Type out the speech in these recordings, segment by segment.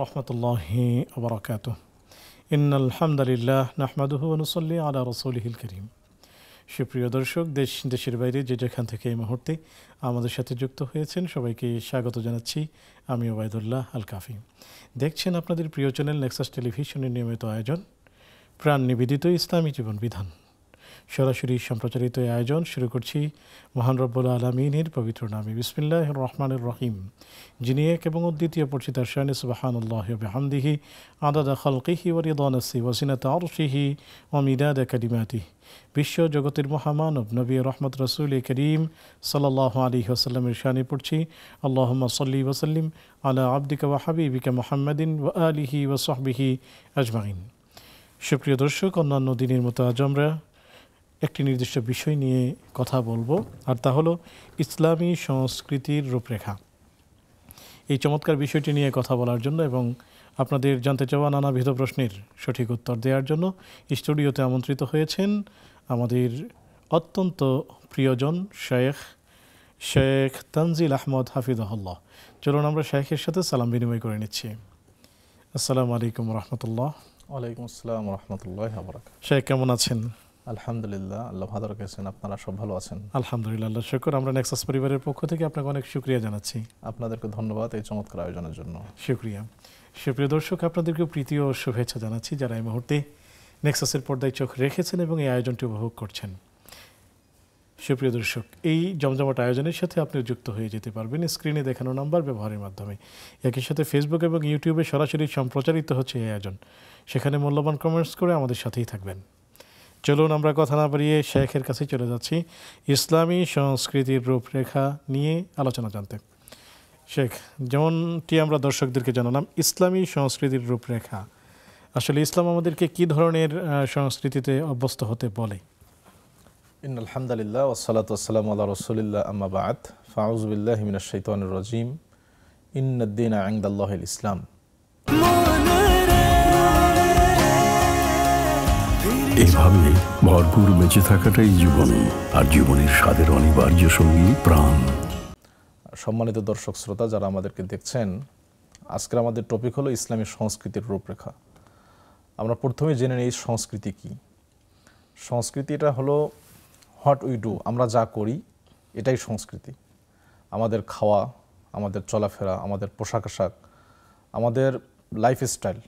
ওরহমতুল্লাহি ওবরাকাতুহ। ইন্নাল হামদুলিল্লাহ নাহমাদুহু ওয়া নুসাল্লি আলা রাসূলিহিল কারীম। সুপ্রিয় দর্শক, দেশের বাইরে যে যেখান থেকে এই মুহূর্তে আমাদের সাথে যুক্ত হয়েছেন সবাইকে স্বাগত জানাচ্ছি। আমি ওবায়দুল্লাহ আল কাফি। দেখছেন আপনাদের প্রিয় চ্যানেল নেক্সাস টেলিভিশনের নিয়মিত আয়োজন প্রাণ নিবেদিত ইসলামী জীবন বিধান। সরাসরি সম্প্রচারিত এই আয়োজন শুরু করছি মহান রব্বুল আলামিনের পবিত্র নামে। বিসমিল্লাহির রহমানির রহিম। যিনি এক এবং অদ্বিতীয়, পড়ছি তার শানে সুবহানাল্লাহি ওয়া বিহামদিহি আদাদা খালকিহি ওয়া রিদা নাফসিহি ওয়া জিনাতা আরশিহি ওয়া মিদাদা কালিমাতিহি। বিশ্ব জগতের মহামানব নবী রহমত রাসূল করিম সাল্লাল্লাহু আলাইহি ওয়াসাল্লামের শানে পড়ছি আল্লাহুম্মা সাল্লি ওয়া সাল্লিম আলা আবদিকা ওয়া হাবিবিকা মুহাম্মাদিন ওয়া আলিহি ওয়া সাহবিহি আজমাইন। সুপ্রিয় দর্শক, অন্যান্য দিনের মতো আজ আমরা একটি নির্দিষ্ট বিষয় নিয়ে কথা বলবো, আর তা হলো ইসলামী সংস্কৃতির রূপরেখা। এই চমৎকার বিষয়টি নিয়ে কথা বলার জন্য এবং আপনাদের জানতে চাওয়া নানাবিধ প্রশ্নের সঠিক উত্তর দেওয়ার জন্য স্টুডিওতে আমন্ত্রিত হয়েছেন আমাদের অত্যন্ত প্রিয়জন শেখ তানজিল আহমদ হাফিজাহুল্লাহ। চলুন আমরা শেখের সাথে সালাম বিনিময় করে নিচ্ছি। আসসালামু আলাইকুম রহমতুল্লাহ। ওয়ালাইকুম আসসালাম রহমতুল্লাহ। শেখ কেমন আছেন? আলহামদুলিল্লাহ, আল্লাহ ভালো রেখেছেন। আপনারা সব ভালো আছেন? আলহামদুলিল্লাহ, আল্লাহ শুকর। আমরা নেক্সাস পরিবারের পক্ষ থেকে আপনাকে অনেক শুকরিয়া জানাচ্ছি। আপনাদেরকে ধন্যবাদ এই চমৎকার আয়োজনের জন্য। শুকরিয়া। সুপ্রিয় দর্শক, আপনাদেরকে প্রীতি ও শুভেচ্ছা জানাচ্ছি যারা এই মুহূর্তে নেক্সাসের পর্দায় চোখ রেখেছেন এবং এই আয়োজনটি উপভোগ করছেন। সুপ্রিয় দর্শক, এই জমজমাট আয়োজনের সাথে আপনি যুক্ত হয়ে যেতে পারবেন স্ক্রিনে দেখানো নাম্বার ব্যবহারের মাধ্যমে। একই সাথে ফেসবুক এবং ইউটিউবে সরাসরি সম্প্রচারিত হচ্ছে এই আয়োজন, সেখানে মূল্যবান কমেন্টস করে আমাদের সাথেই থাকবেন। চলুন আমরা কথা না বাড়িয়ে শেখের কাছে চলে যাচ্ছি ইসলামী সংস্কৃতির রূপরেখা নিয়ে আলোচনা জানতে। শেখ, যেমনটি আমরা দর্শকদেরকে জানালাম, ইসলামী সংস্কৃতির রূপরেখা আসলে ইসলাম আমাদেরকে কি ধরনের সংস্কৃতিতে অভ্যস্ত হতে বলে? ইন্নাল হামদুলিল্লাহ ওয়াসসালাতু ওয়াসসালামু আলা রাসূলিল্লাহ আম্মা বা'দ ফাউযু বিল্লাহি মিনাশ শাইতানির রাজীম। ইন্নাদ-দীনা ইনদাল্লাহিল ইসলাম। এভাবে ভরপুর বেঁচে থাকাটাই জীবন, আর জীবনের স্বাদের অনিবার্য সঙ্গী প্রাণ। সম্মানিত দর্শক শ্রোতা যারা আমাদেরকে দেখছেন, আজকের আমাদের টপিক হলো ইসলামী সংস্কৃতির রূপরেখা। আমরা প্রথমে জেনে নিই সংস্কৃতি কি। সংস্কৃতিটা হলো হোয়াট উই ডু, আমরা যা করি এটাই সংস্কৃতি। আমাদের খাওয়া, আমাদের চলাফেরা, আমাদের পোশাক আশাক, আমাদের লাইফস্টাইল,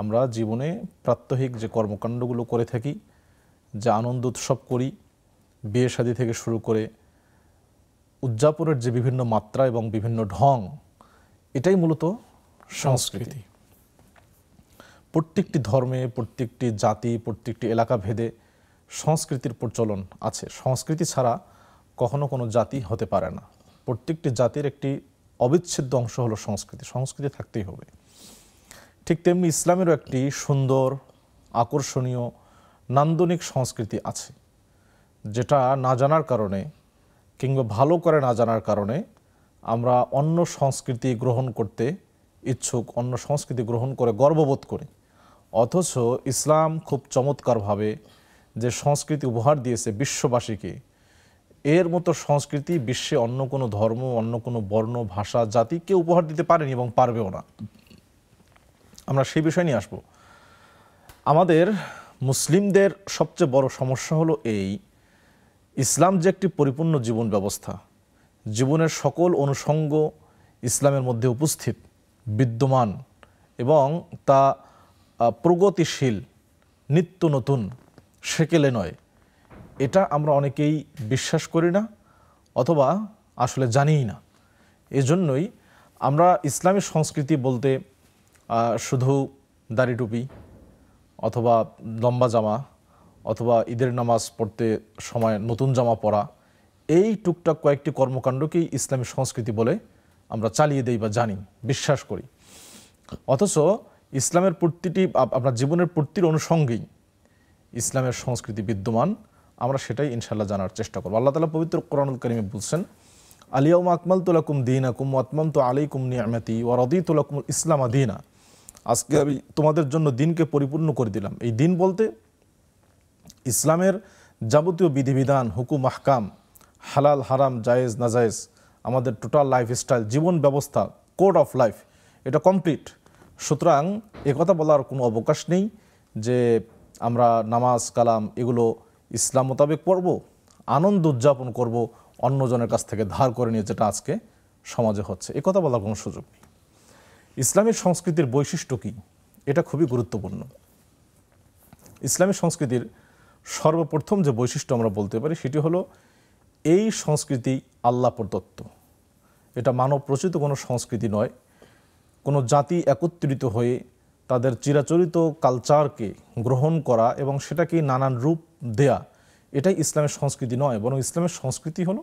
আমরা জীবনে প্রাত্যহিক যে কর্মকাণ্ডগুলো করে থাকি, যে আনন্দ উৎসব করি, বিয়ে শাদী থেকে শুরু করে উদযাপনের যে বিভিন্ন মাত্রা এবং বিভিন্ন ঢং, এটাই মূলত সংস্কৃতি। প্রত্যেকটি ধর্মে, প্রত্যেকটি জাতি, প্রত্যেকটি এলাকা ভেদে সংস্কৃতির প্রচলন আছে। সংস্কৃতি ছাড়া কখনো কোনো জাতি হতে পারে না। প্রত্যেকটি জাতির একটি অবিচ্ছেদ্য অংশ হলো সংস্কৃতি। সংস্কৃতি থাকতেই হবে। ঠিক তেমনি ইসলামেরও একটি সুন্দর, আকর্ষণীয়, নান্দনিক সংস্কৃতি আছে, যেটা না জানার কারণে কিংবা ভালো করে না জানার কারণে আমরা অন্য সংস্কৃতি গ্রহণ করতে ইচ্ছুক, অন্য সংস্কৃতি গ্রহণ করে গর্ববোধ করি। অথচ ইসলাম খুব চমৎকারভাবে যে সংস্কৃতি উপহার দিয়েছে বিশ্ববাসীকে, এর মতো সংস্কৃতি বিশ্বে অন্য কোনো ধর্ম, অন্য কোনো বর্ণ, ভাষা, জাতি কেউ উপহার দিতে পারেনি এবং পারবেও না। আমরা সেই বিষয় নিয়ে আসব। আমাদের মুসলিমদের সবচেয়ে বড় সমস্যা হলো এই, ইসলাম যে একটি পরিপূর্ণ জীবন ব্যবস্থা, জীবনের সকল অনুষঙ্গ ইসলামের মধ্যে উপস্থিত, বিদ্যমান এবং তা প্রগতিশীল, নিত্য নতুন, সেকেলে নয়, এটা আমরা অনেকেই বিশ্বাস করি না অথবা আসলে জানিই না। এজন্যই আমরা ইসলামী সংস্কৃতি বলতে শুধু দাড়ি টুপি অথবা লম্বা জামা অথবা ঈদের নামাজ পড়তে সময় নতুন জামা পরা, এই টুকটাক কয়েকটি কর্মকাণ্ডকেই ইসলামী সংস্কৃতি বলে আমরা চালিয়ে দেই বা জানি, বিশ্বাস করি। অথচ ইসলামের প্রতিটি, আপনার জীবনের প্রতিটি অনুষঙ্গেই ইসলামের সংস্কৃতি বিদ্যমান। আমরা সেটাই ইনশাল্লাহ জানার চেষ্টা করব। আল্লাহ তাআলা পবিত্র কোরআনুল কারীমে বলছেন, আল-ইয়াওমা আকমালতু লাকুম দীনাকুম ওয়া আতমামতু আলাইকুম নি'মাতি ওয়া রাদিতু লাকুমুল ইসলামা দীনা। আজকে আমি তোমাদের জন্য দিনকে পরিপূর্ণ করে দিলাম। এই দিন বলতে ইসলামের যাবতীয় বিধিবিধান, হুকুম আহকাম, হালাল হারাম, জায়েজ নাজায়েজ, আমাদের টোটাল লাইফস্টাইল, জীবন ব্যবস্থা, কোড অফ লাইফ, এটা কমপ্লিট সুতরাং একথা বলার কোনো অবকাশ নেই যে আমরা নামাজ কালাম এগুলো ইসলাম মোতাবেক পড়ব, আনন্দ উদযাপন করব অন্যজনের কাছ থেকে ধার করে নিয়ে, যেটা আজকে সমাজে হচ্ছে। একথা বলার কোনো সুযোগ নেই। ইসলামী সংস্কৃতির বৈশিষ্ট্য কী, এটা খুবই গুরুত্বপূর্ণ। ইসলামী সংস্কৃতির সর্বপ্রথম যে বৈশিষ্ট্য আমরা বলতে পারি সেটি হলো এই সংস্কৃতি আল্লাহ প্রদত্ত। এটা মানব রচিত কোনো সংস্কৃতি নয়। কোনো জাতি একত্রিত হয়ে তাদের চিরাচরিত কালচারকে গ্রহণ করা এবং সেটাকে নানান রূপ দেয়া, এটাই ইসলামের সংস্কৃতি নয়, বরং ইসলামের সংস্কৃতি হলো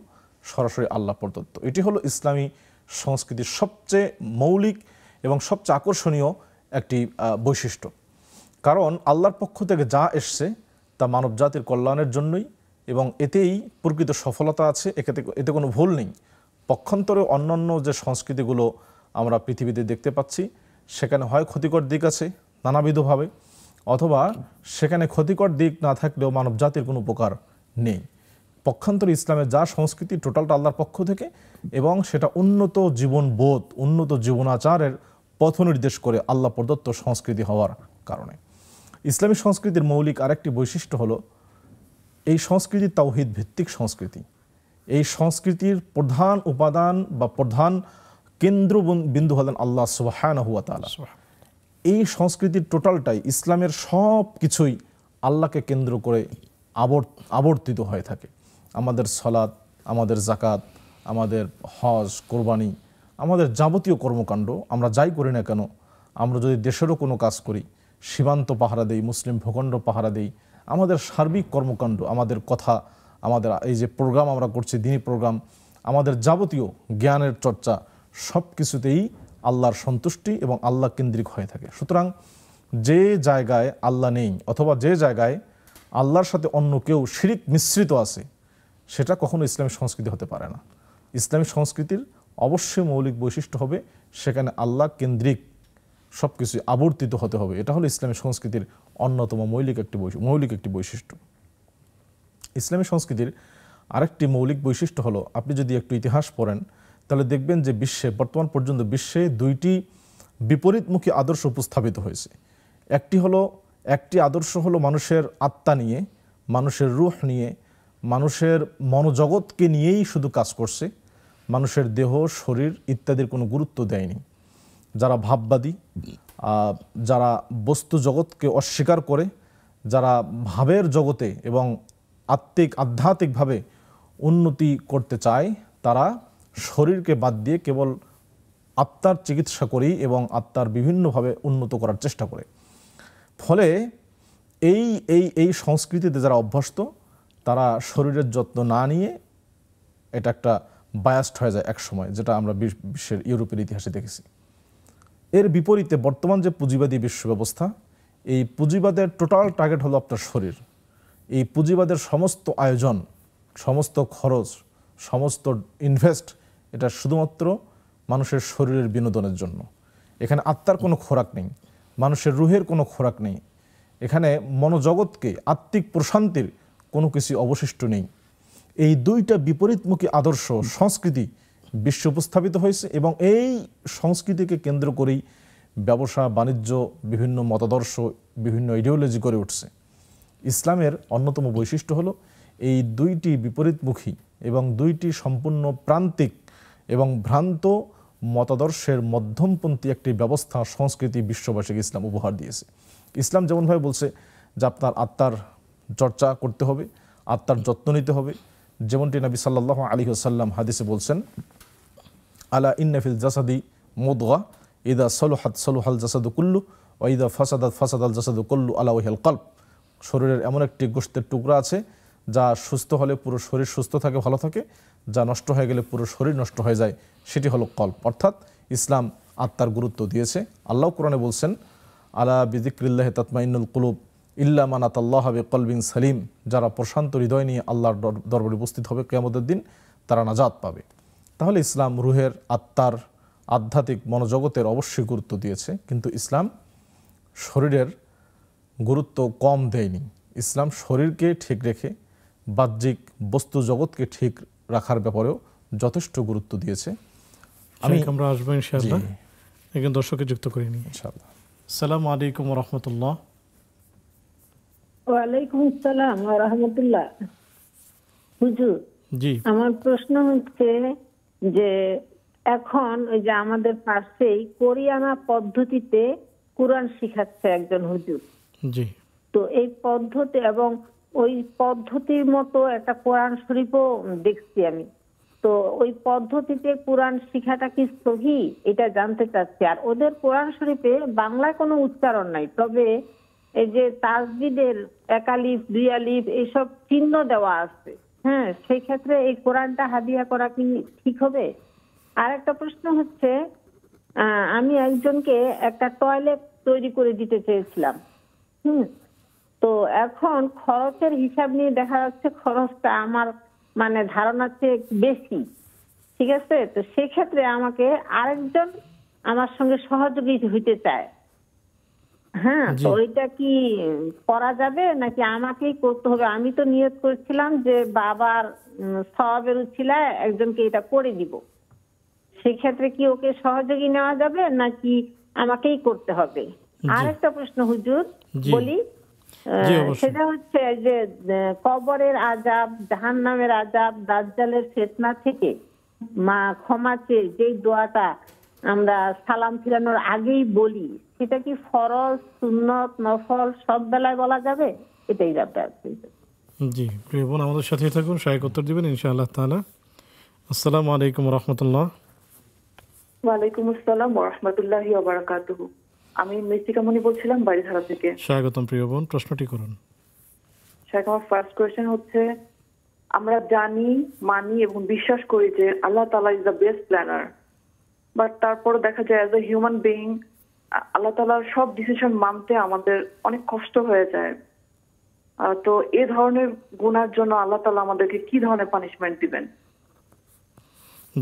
সরাসরি আল্লাহ প্রদত্ত। এটি হলো ইসলামী সংস্কৃতির সবচেয়ে মৌলিক এবং সবচেয়ে আকর্ষণীয় একটি বৈশিষ্ট্য। কারণ আল্লাহর পক্ষ থেকে যা এসছে তা মানব জাতির কল্যাণের জন্যই, এবং এতেই প্রকৃত সফলতা আছে, এতে কোনো ভুল নেই। পক্ষান্তরে অন্যান্য যে সংস্কৃতিগুলো আমরা পৃথিবীতে দেখতে পাচ্ছি, সেখানে হয় ক্ষতিকর দিক আছে নানাবিধভাবে, অথবা সেখানে ক্ষতিকর দিক না থাকলেও মানব জাতির কোনো উপকার নেই। পক্ষান্তরে ইসলামের যা সংস্কৃতি টোটালটা আল্লাহর পক্ষ থেকে, এবং সেটা উন্নত জীবনবোধ, উন্নত জীবনাচারের পথ নির্দেশ করে আল্লাহ প্রদত্ত সংস্কৃতি হওয়ার কারণে। ইসলামী সংস্কৃতির মৌলিক আরেকটি বৈশিষ্ট্য হলো এই সংস্কৃতি তাওহীদ ভিত্তিক সংস্কৃতি। এই সংস্কৃতির প্রধান উপাদান বা প্রধান কেন্দ্রবিন্দু হলেন আল্লাহ সুবহানাহু ওয়া তাআলা। এই সংস্কৃতির টোটালটাই, ইসলামের সব কিছুই আল্লাহকে কেন্দ্র করে আবর্তিত হয়ে থাকে। আমাদের সালাত, আমাদের যাকাত, আমাদের হজ, কোরবানি, আমাদের যাবতীয় কর্মকাণ্ড আমরা যাই করি না কেন, আমরা যদি দেশেরও কোনো কাজ করি, সীমান্ত পাহারা দেই, মুসলিম ভূখণ্ড পাহারা দেই, আমাদের সার্বিক কর্মকাণ্ড, আমাদের কথা, আমাদের এই যে প্রোগ্রাম আমরা করছি, দ্বীনি প্রোগ্রাম, আমাদের যাবতীয় জ্ঞানের চর্চা, সব কিছুতেই আল্লাহর সন্তুষ্টি এবং আল্লাহ কেন্দ্রিক হয়ে থাকে। সুতরাং যে জায়গায় আল্লাহ নেই, অথবা যে জায়গায় আল্লাহর সাথে অন্য কেউ শিরিক মিশ্রিত আছে, সেটা কখনো ইসলামী সংস্কৃতি হতে পারে না। ইসলামী সংস্কৃতির অবশ্যই মৌলিক বৈশিষ্ট্য হবে সেখানে আল্লাহ কেন্দ্রিক সব কিছু আবর্তিত হতে হবে। এটা হলো ইসলামী সংস্কৃতির অন্যতম মৌলিক একটি বৈশিষ্ট্য। ইসলামী সংস্কৃতির আরেকটি মৌলিক বৈশিষ্ট্য হলো, আপনি যদি একটু ইতিহাস পড়েন তাহলে দেখবেন যে বর্তমান পর্যন্ত বিশ্বে দুইটি বিপরীতমুখী আদর্শ উপস্থাপিত হয়েছে। একটি আদর্শ হলো মানুষের আত্মা নিয়ে, মানুষের রূহ নিয়ে, মানুষের মনোজগৎকে নিয়েই শুধু কাজ করছে, মানুষের দেহ, শরীর ইত্যাদির কোনো গুরুত্ব দেয়নি। যারা ভাববাদী, যারা বস্তু জগৎকে অস্বীকার করে, যারা ভাবের জগতে এবং আধ্যাত্মিকভাবে উন্নতি করতে চায়, তারা শরীরকে বাদ দিয়ে কেবল আত্মার চিকিৎসা করেই এবং আত্মার বিভিন্নভাবে উন্নত করার চেষ্টা করে। ফলে এই সংস্কৃতিতে যারা অভ্যস্ত, তারা শরীরের যত্ন না নিয়ে এটা একটা বায়াসড হয়ে যায় এক সময়, যেটা আমরা বিশ্বের ইউরোপের ইতিহাসে দেখেছি। এর বিপরীতে বর্তমান যে পুঁজিবাদী বিশ্ব ব্যবস্থা, এই পুঁজিবাদের টোটাল টার্গেট হলো আপনার শরীর। এই পুঁজিবাদের সমস্ত আয়োজন, সমস্ত খরচ, সমস্ত ইনভেস্ট, এটা শুধুমাত্র মানুষের শরীরের বিনোদনের জন্য। এখানে আত্মার কোনো খোরাক নেই, মানুষের রুহের কোনো খোরাক নেই, এখানে মনোজগৎকে আত্মিক প্রশান্তির কোনো কিছু অবশিষ্ট নেই। এই দুইটা বিপরীতমুখী আদর্শ সংস্কৃতি বিশ্ব উপস্থাপিত হয়েছে, এবং এই সংস্কৃতিকে কেন্দ্র করেই ব্যবসা বাণিজ্য, বিভিন্ন মতাদর্শ, বিভিন্ন আইডিওলজি গড়ে উঠছে। ইসলামের অন্যতম বৈশিষ্ট্য হলো এই দুইটি বিপরীতমুখী এবং দুইটি সম্পূর্ণ প্রান্তিক এবং ভ্রান্ত মতাদর্শের মধ্যমপন্থী একটি ব্যবস্থা, সংস্কৃতি বিশ্ববাসীকে ইসলাম উপহার দিয়েছে। ইসলাম যেমনভাবে বলছে যে আপনার আত্মার চর্চা করতে হবে, আত্মার যত্ন নিতে হবে, যেমনটি নবী সাল্লাল্লাহু আলাইহি ওয়াসাল্লাম হাদিসে বলছেন, আলা ইন্না ফিল জাসাদি মুদগা ইদা সলুহাত সলুহাল জাসাদু কুল্লু ওয়া ইদা ফাসাদাত ফাসাদাল জাসাদু কুল্লু আলা ওয়াহিল কলব। শরীরের এমন একটি গোশতের টুকরা আছে যা সুস্থ হলে পুরো শরীর সুস্থ থাকে, ভালো থাকে, যা নষ্ট হয়ে গেলে পুরো শরীর নষ্ট হয়ে যায়, সেটি হলো কলব। অর্থাৎ ইসলাম আত্মার গুরুত্ব দিয়েছে। আল্লাহ কোরআনে বলছেন, আলা বিযিক্রিল্লাহি তাতমাইন্নুল কুলুব ইল্লা মান আতাল্লাহা বিকলবিন সালিম। যারা প্রশান্ত হৃদয় নিয়ে আল্লাহর দরবারে উপস্থিত হবে কিয়ামতের দিন, তারা নাজাত পাবে। তাহলে ইসলাম রুহের, আত্মার, আধ্যাত্মিক মনোজগতের অবশ্যই গুরুত্ব দিয়েছে, কিন্তু ইসলাম শরীরের গুরুত্ব কম দেয়নি। ইসলাম শরীরকে ঠিক রেখে বাহ্যিক বস্তু জগৎকে ঠিক রাখার ব্যাপারেও যথেষ্ট গুরুত্ব দিয়েছে। আমরা আসবো ইনশাআল্লাহ। একজন দর্শককে যুক্ত করে নিই। ইনশাআল্লাহ। আসসালামু আলাইকুম ওয়া রাহমাতুল্লাহ। ওয়ালাইকুম আসসালাম ওয়া রাহমাতুল্লাহ। হুজুর, জি আমার প্রশ্ন হচ্ছে যে এখন ওই যে আমাদের পাশেই কোরিয়ানা পদ্ধতিতে কোরআন শিখাচ্ছে একজন হুজুর। জি তো এই পদ্ধতি এবং ওই পদ্ধতির মতো একটা কোরআন শরীফও দেখছি আমি। তো ওই পদ্ধতিতে কোরআন শিখাটা কি সহি এটা জানতে চাচ্ছি। আর ওদের কোরআন শরীফে বাংলায় কোনো উচ্চারণ নাই, তবে এই যে তাসদিদের এক আলিফ দুই আলিফ এইসব চিহ্ন দেওয়া আছে। হ্যাঁ, সেই ক্ষেত্রে এই কোরআনটা হাদিয়া করা কি ঠিক হবে? আর একটা প্রশ্ন হচ্ছে, আমি একজনকে একটা টয়লেট তৈরি করে দিতে চেয়েছিলাম। তো এখন খরচের হিসাব নিয়ে দেখা যাচ্ছে খরচটা আমার মানে ধারণার চেয়ে বেশি। ঠিক আছে, তো সেক্ষেত্রে আমাকে আরেকজন আমার সঙ্গে সহযোগী হইতে চায়। হ্যাঁ, জি। তো এটা কি করা যাবে নাকি আমাকেই করতে হবে? আমি তো নিয়ত করেছিলাম যে বাবার সওয়াবের উছিলায় একজনকে এটা করে দিব। সেক্ষেত্রে কি ওকে সহযোগী নেওয়া যাবে নাকি আমাকেই করতে হবে? আর একটা প্রশ্ন হুজুর জি। বলি, জি, অবশ্যই। সেটা হচ্ছে যে কবরের আযাব, জাহান্নামের আযাব, দাজ্জালের ফিতনা থেকে ক্ষমা চেয়ে যে দোয়াটা আমরা সালাম ফিরানোর আগেই বলি, সেটা কি ফরজ, সুন্নত, নফল সব বেলায় বলা যাবে? এটাই ব্যাপার। জি, প্রিয় বোন আমাদের সাথেই থাকুন, শায়েখ উত্তর দিবেন ইনশাআল্লাহ তাআলা। আসসালামু আলাইকুম ওয়া রাহমাতুল্লাহ। ওয়ালাইকুম আসসালাম ওয়া রাহমাতুল্লাহি ওয়া বারাকাতুহু। আমি মিষ্টিকা মনি বলছিলাম বাড়িধারা থেকে। স্বাগতম প্রিয় বোন, প্রশ্নটি করুন। শাইখ, আমার ফার্স্ট কোয়েশ্চেন হচ্ছে, আমরা জানি, মানি এবং বিশ্বাস করি যে আল্লাহ তাআলা is the best planner, but তারপর দেখা যায় অ্যাজ এ হিউম্যান বিইং আল্লাহ তাআলার সব ডিসিশন মানতে আমাদের অনেক কষ্ট হয়ে যায়। তো এই ধরনের গুনার জন্য আল্লাহ তাআলা আমাদেরকে কি ধরনের পানিশমেন্ট দিবেন?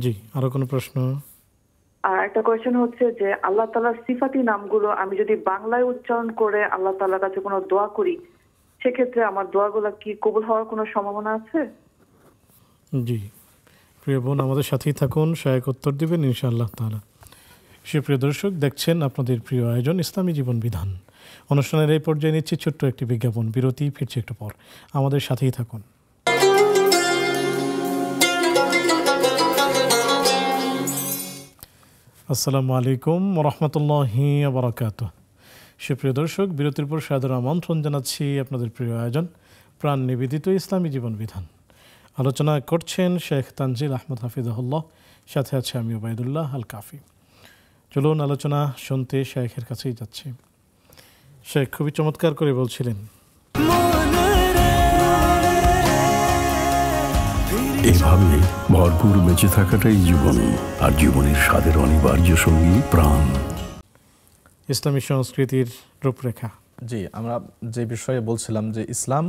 জি, আরো কোনো প্রশ্ন? আর একটা কোয়েশ্চেন হচ্ছে যে আল্লাহ তাআলার সিফাতি নামগুলো আমি যদি বাংলায় উচ্চারণ করে আল্লাহ তাআলার কাছে কোনো দোয়া করি, সেক্ষেত্রে আমার দোয়াগুলো কি কবুল হওয়ার কোনো সম্ভাবনা আছে? জি, প্রিয় বোন আমাদের সাথেই থাকুন, শায়েখ উত্তর দিবেন ইনশাআল্লাহ তাআলা। সুপ্রিয় দর্শক, দেখছেন আপনাদের প্রিয় আয়োজন ইসলামী জীবন বিধান। অনুষ্ঠানের এই পর্যায়ে নিচ্ছি ছোট্ট একটি বিজ্ঞাপন বিরতি, ফিরছি একটু পর, আমাদের সাথেই থাকুন। আসসালামু আলাইকুম ওয়া রাহমাতুল্লাহি ওয়া বারাকাতুহু। সুপ্রিয় দর্শক, বিরতির পর সাদর আমন্ত্রণ জানাচ্ছি আপনাদের প্রিয় আয়োজন প্রাণ নিবেদিত ইসলামী জীবন বিধান। আলোচনা করছেন শেখ তানজিল আহমদ হাফিজাহুল্লাহ, সাথে আছে আমি ওবায়দুল্লাহ আল কাফি। চলুন আলোচনা শুনতে শেখের কাছেই যাচ্ছি। শেখ খুবই চমৎকার করে বলছিলেন, এভাবে ভরপুর বেঁচে থাকাটাই জীবন, আর জীবনের স্বাদের অনিবার্য সঙ্গী প্রাণ। ইসলামী সংস্কৃতির রূপরেখা। জি, আমরা যে বিষয়ে বলছিলাম যে ইসলাম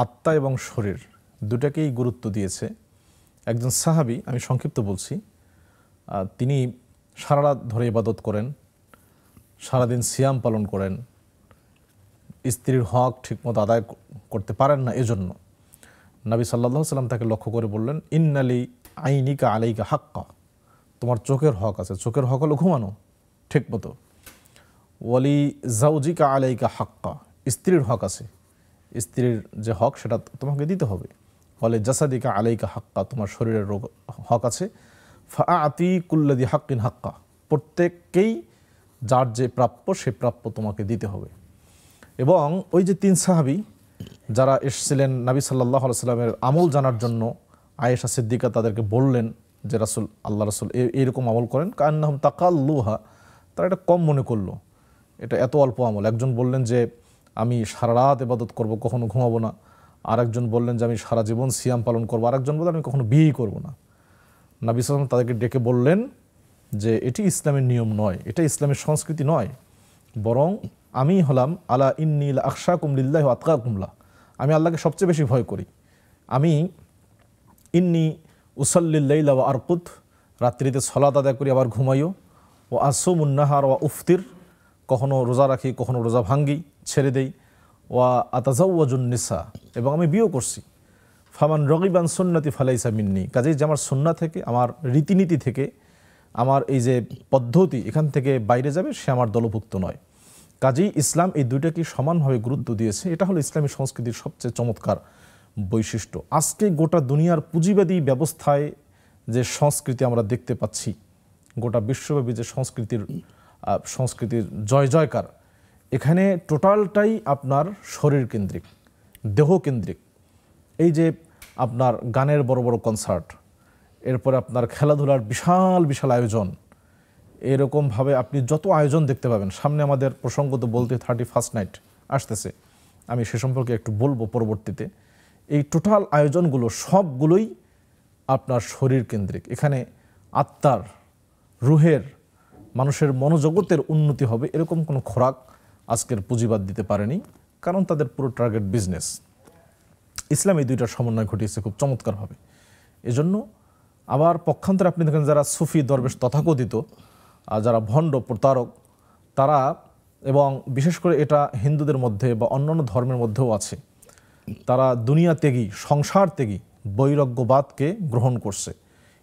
আত্মা এবং শরীর দুটাকেই গুরুত্ব দিয়েছে। একজন সাহাবী, আমি সংক্ষিপ্ত বলছি, তিনি সারা রাত ধরে ইবাদত করেন, সারাদিন সিয়াম পালন করেন, স্ত্রীর হক ঠিকমতো আদায় করতে পারেন না। এজন্য নবী সাল্লাল্লাহু আলাইহি ওয়াসাল্লাম তাকে লক্ষ্য করে বললেন, ইন্নালি আইনিকা আলাইকা হাক্কা, তোমার চোখের হক আছে। চোখের হক হলো ঘুমানো ঠিকমতো। ওয়ালি জাউজিকা আলাইকা হাক্কা, স্ত্রীর হক আছে, স্ত্রীর যে হক সেটা তোমাকে দিতে হবে। ওয়ালি জাসাদিকা আলাইকা হাক্কা, তোমার শরীরের হক আছে। ফাআতি কুল্লাদি হাক্কিন হাক্কা, প্রত্যেককেই যার যে প্রাপ্য সে প্রাপ্য তোমাকে দিতে হবে। এবং ওই যে তিন সাহাবী যারা এসেছিলেন নবী সাল্লাল্লাহু আলাইহি সাল্লামের আমল জানার জন্য, আয়েশা সিদ্দিকা তাদেরকে বললেন যে রাসূল, আল্লাহ রাসূল এইরকম আমল করেন, কান্নাহুম তাকাল্লুহা, তারা এটা কম মনে করলো, এটা এত অল্প আমল। একজন বললেন যে আমি সারা রাত ইবাদত করব, কখনো ঘুমাবো না। আরেকজন বললেন যে আমি সারা জীবন সিয়াম পালন করবো। আরেকজন বললেন আমি কখনো বিয়েই করবো না। নবী সাল্লাল্লাহু আলাইহি ওয়াসাল্লাম তাদেরকে ডেকে বললেন যে এটি ইসলামের নিয়ম নয়, এটা ইসলামের সংস্কৃতি নয়, বরং আমি হলাম আলা ইন্নী লা আখশাকুম লিল্লাহি ওয়া আতকাকুম লাহ, আমি আল্লাহকে সবচেয়ে বেশি ভয় করি। আমি ইন্নী উসাল্লিল লাইলা ওয়া আরকুদ, রাত্রিতে সালাত আদায় করি আবার ঘুমাইও। ও আসুমুন নাহার ওয়া উফতির, কখনো রোজা রাখি কখনো রোজা ভাঙ্গি, ছেড়ে দেই। ওয়া আতাজাওয়াজুন নিসা, এবং আমি বিয়েও করছি। ফামান রগিবান সুন্নতি ফালাইসা মিন্নি, কাজেই যে আমার সুন্নাহ থেকে, আমার রীতিনীতি থেকে আমার এই যে পদ্ধতি এখান থেকে বাইরে যাবে, সে আমার দলভুক্ত নয়। কাজেই ইসলাম এই দুইটাকে সমানভাবে গুরুত্ব দিয়েছে। এটা হলো ইসলামী সংস্কৃতির সবচেয়ে চমৎকার বৈশিষ্ট্য। আজকে গোটা দুনিয়ার পুঁজিবাদী ব্যবস্থায় যে সংস্কৃতি আমরা দেখতে পাচ্ছি, গোটা বিশ্বব্যাপী যে সংস্কৃতির জয় জয়কার, এখানে টোটালটাই আপনার শরীর কেন্দ্রিক, দেহ কেন্দ্রিক। এই যে আপনার গানের বড় বড় কনসার্ট, এরপরে আপনার খেলাধুলার বিশাল বিশাল আয়োজন, এরকমভাবে আপনি যত আয়োজন দেখতে পাবেন। সামনে আমাদের প্রসঙ্গত বলতে 31st নাইট আসতেছে, আমি সে সম্পর্কে একটু বলবো পরবর্তীতে। এই টোটাল আয়োজনগুলো সবগুলোই আপনার শরীর কেন্দ্রিক। এখানে আত্মার, রুহের, মানুষের মনোজগতের উন্নতি হবে এরকম কোনো খোরাক আজকের পুঁজিবাদ দিতে পারেনি, কারণ তাদের পুরো টার্গেট বিজনেস। ইসলাম এই দুইটার সমন্বয় ঘটিয়েছে খুব চমৎকারভাবে। এজন্য আবার পক্ষান্তরে আপনি দেখেন যারা সুফি দরবেশ তথাকথিত, যারা ভণ্ড প্রতারক, তারা, এবং বিশেষ করে এটা হিন্দুদের মধ্যে বা অন্যান্য ধর্মের মধ্যেও আছে, তারা দুনিয়া ত্যাগী, সংসার ত্যাগী বৈরাগ্যবাদকে গ্রহণ করছে।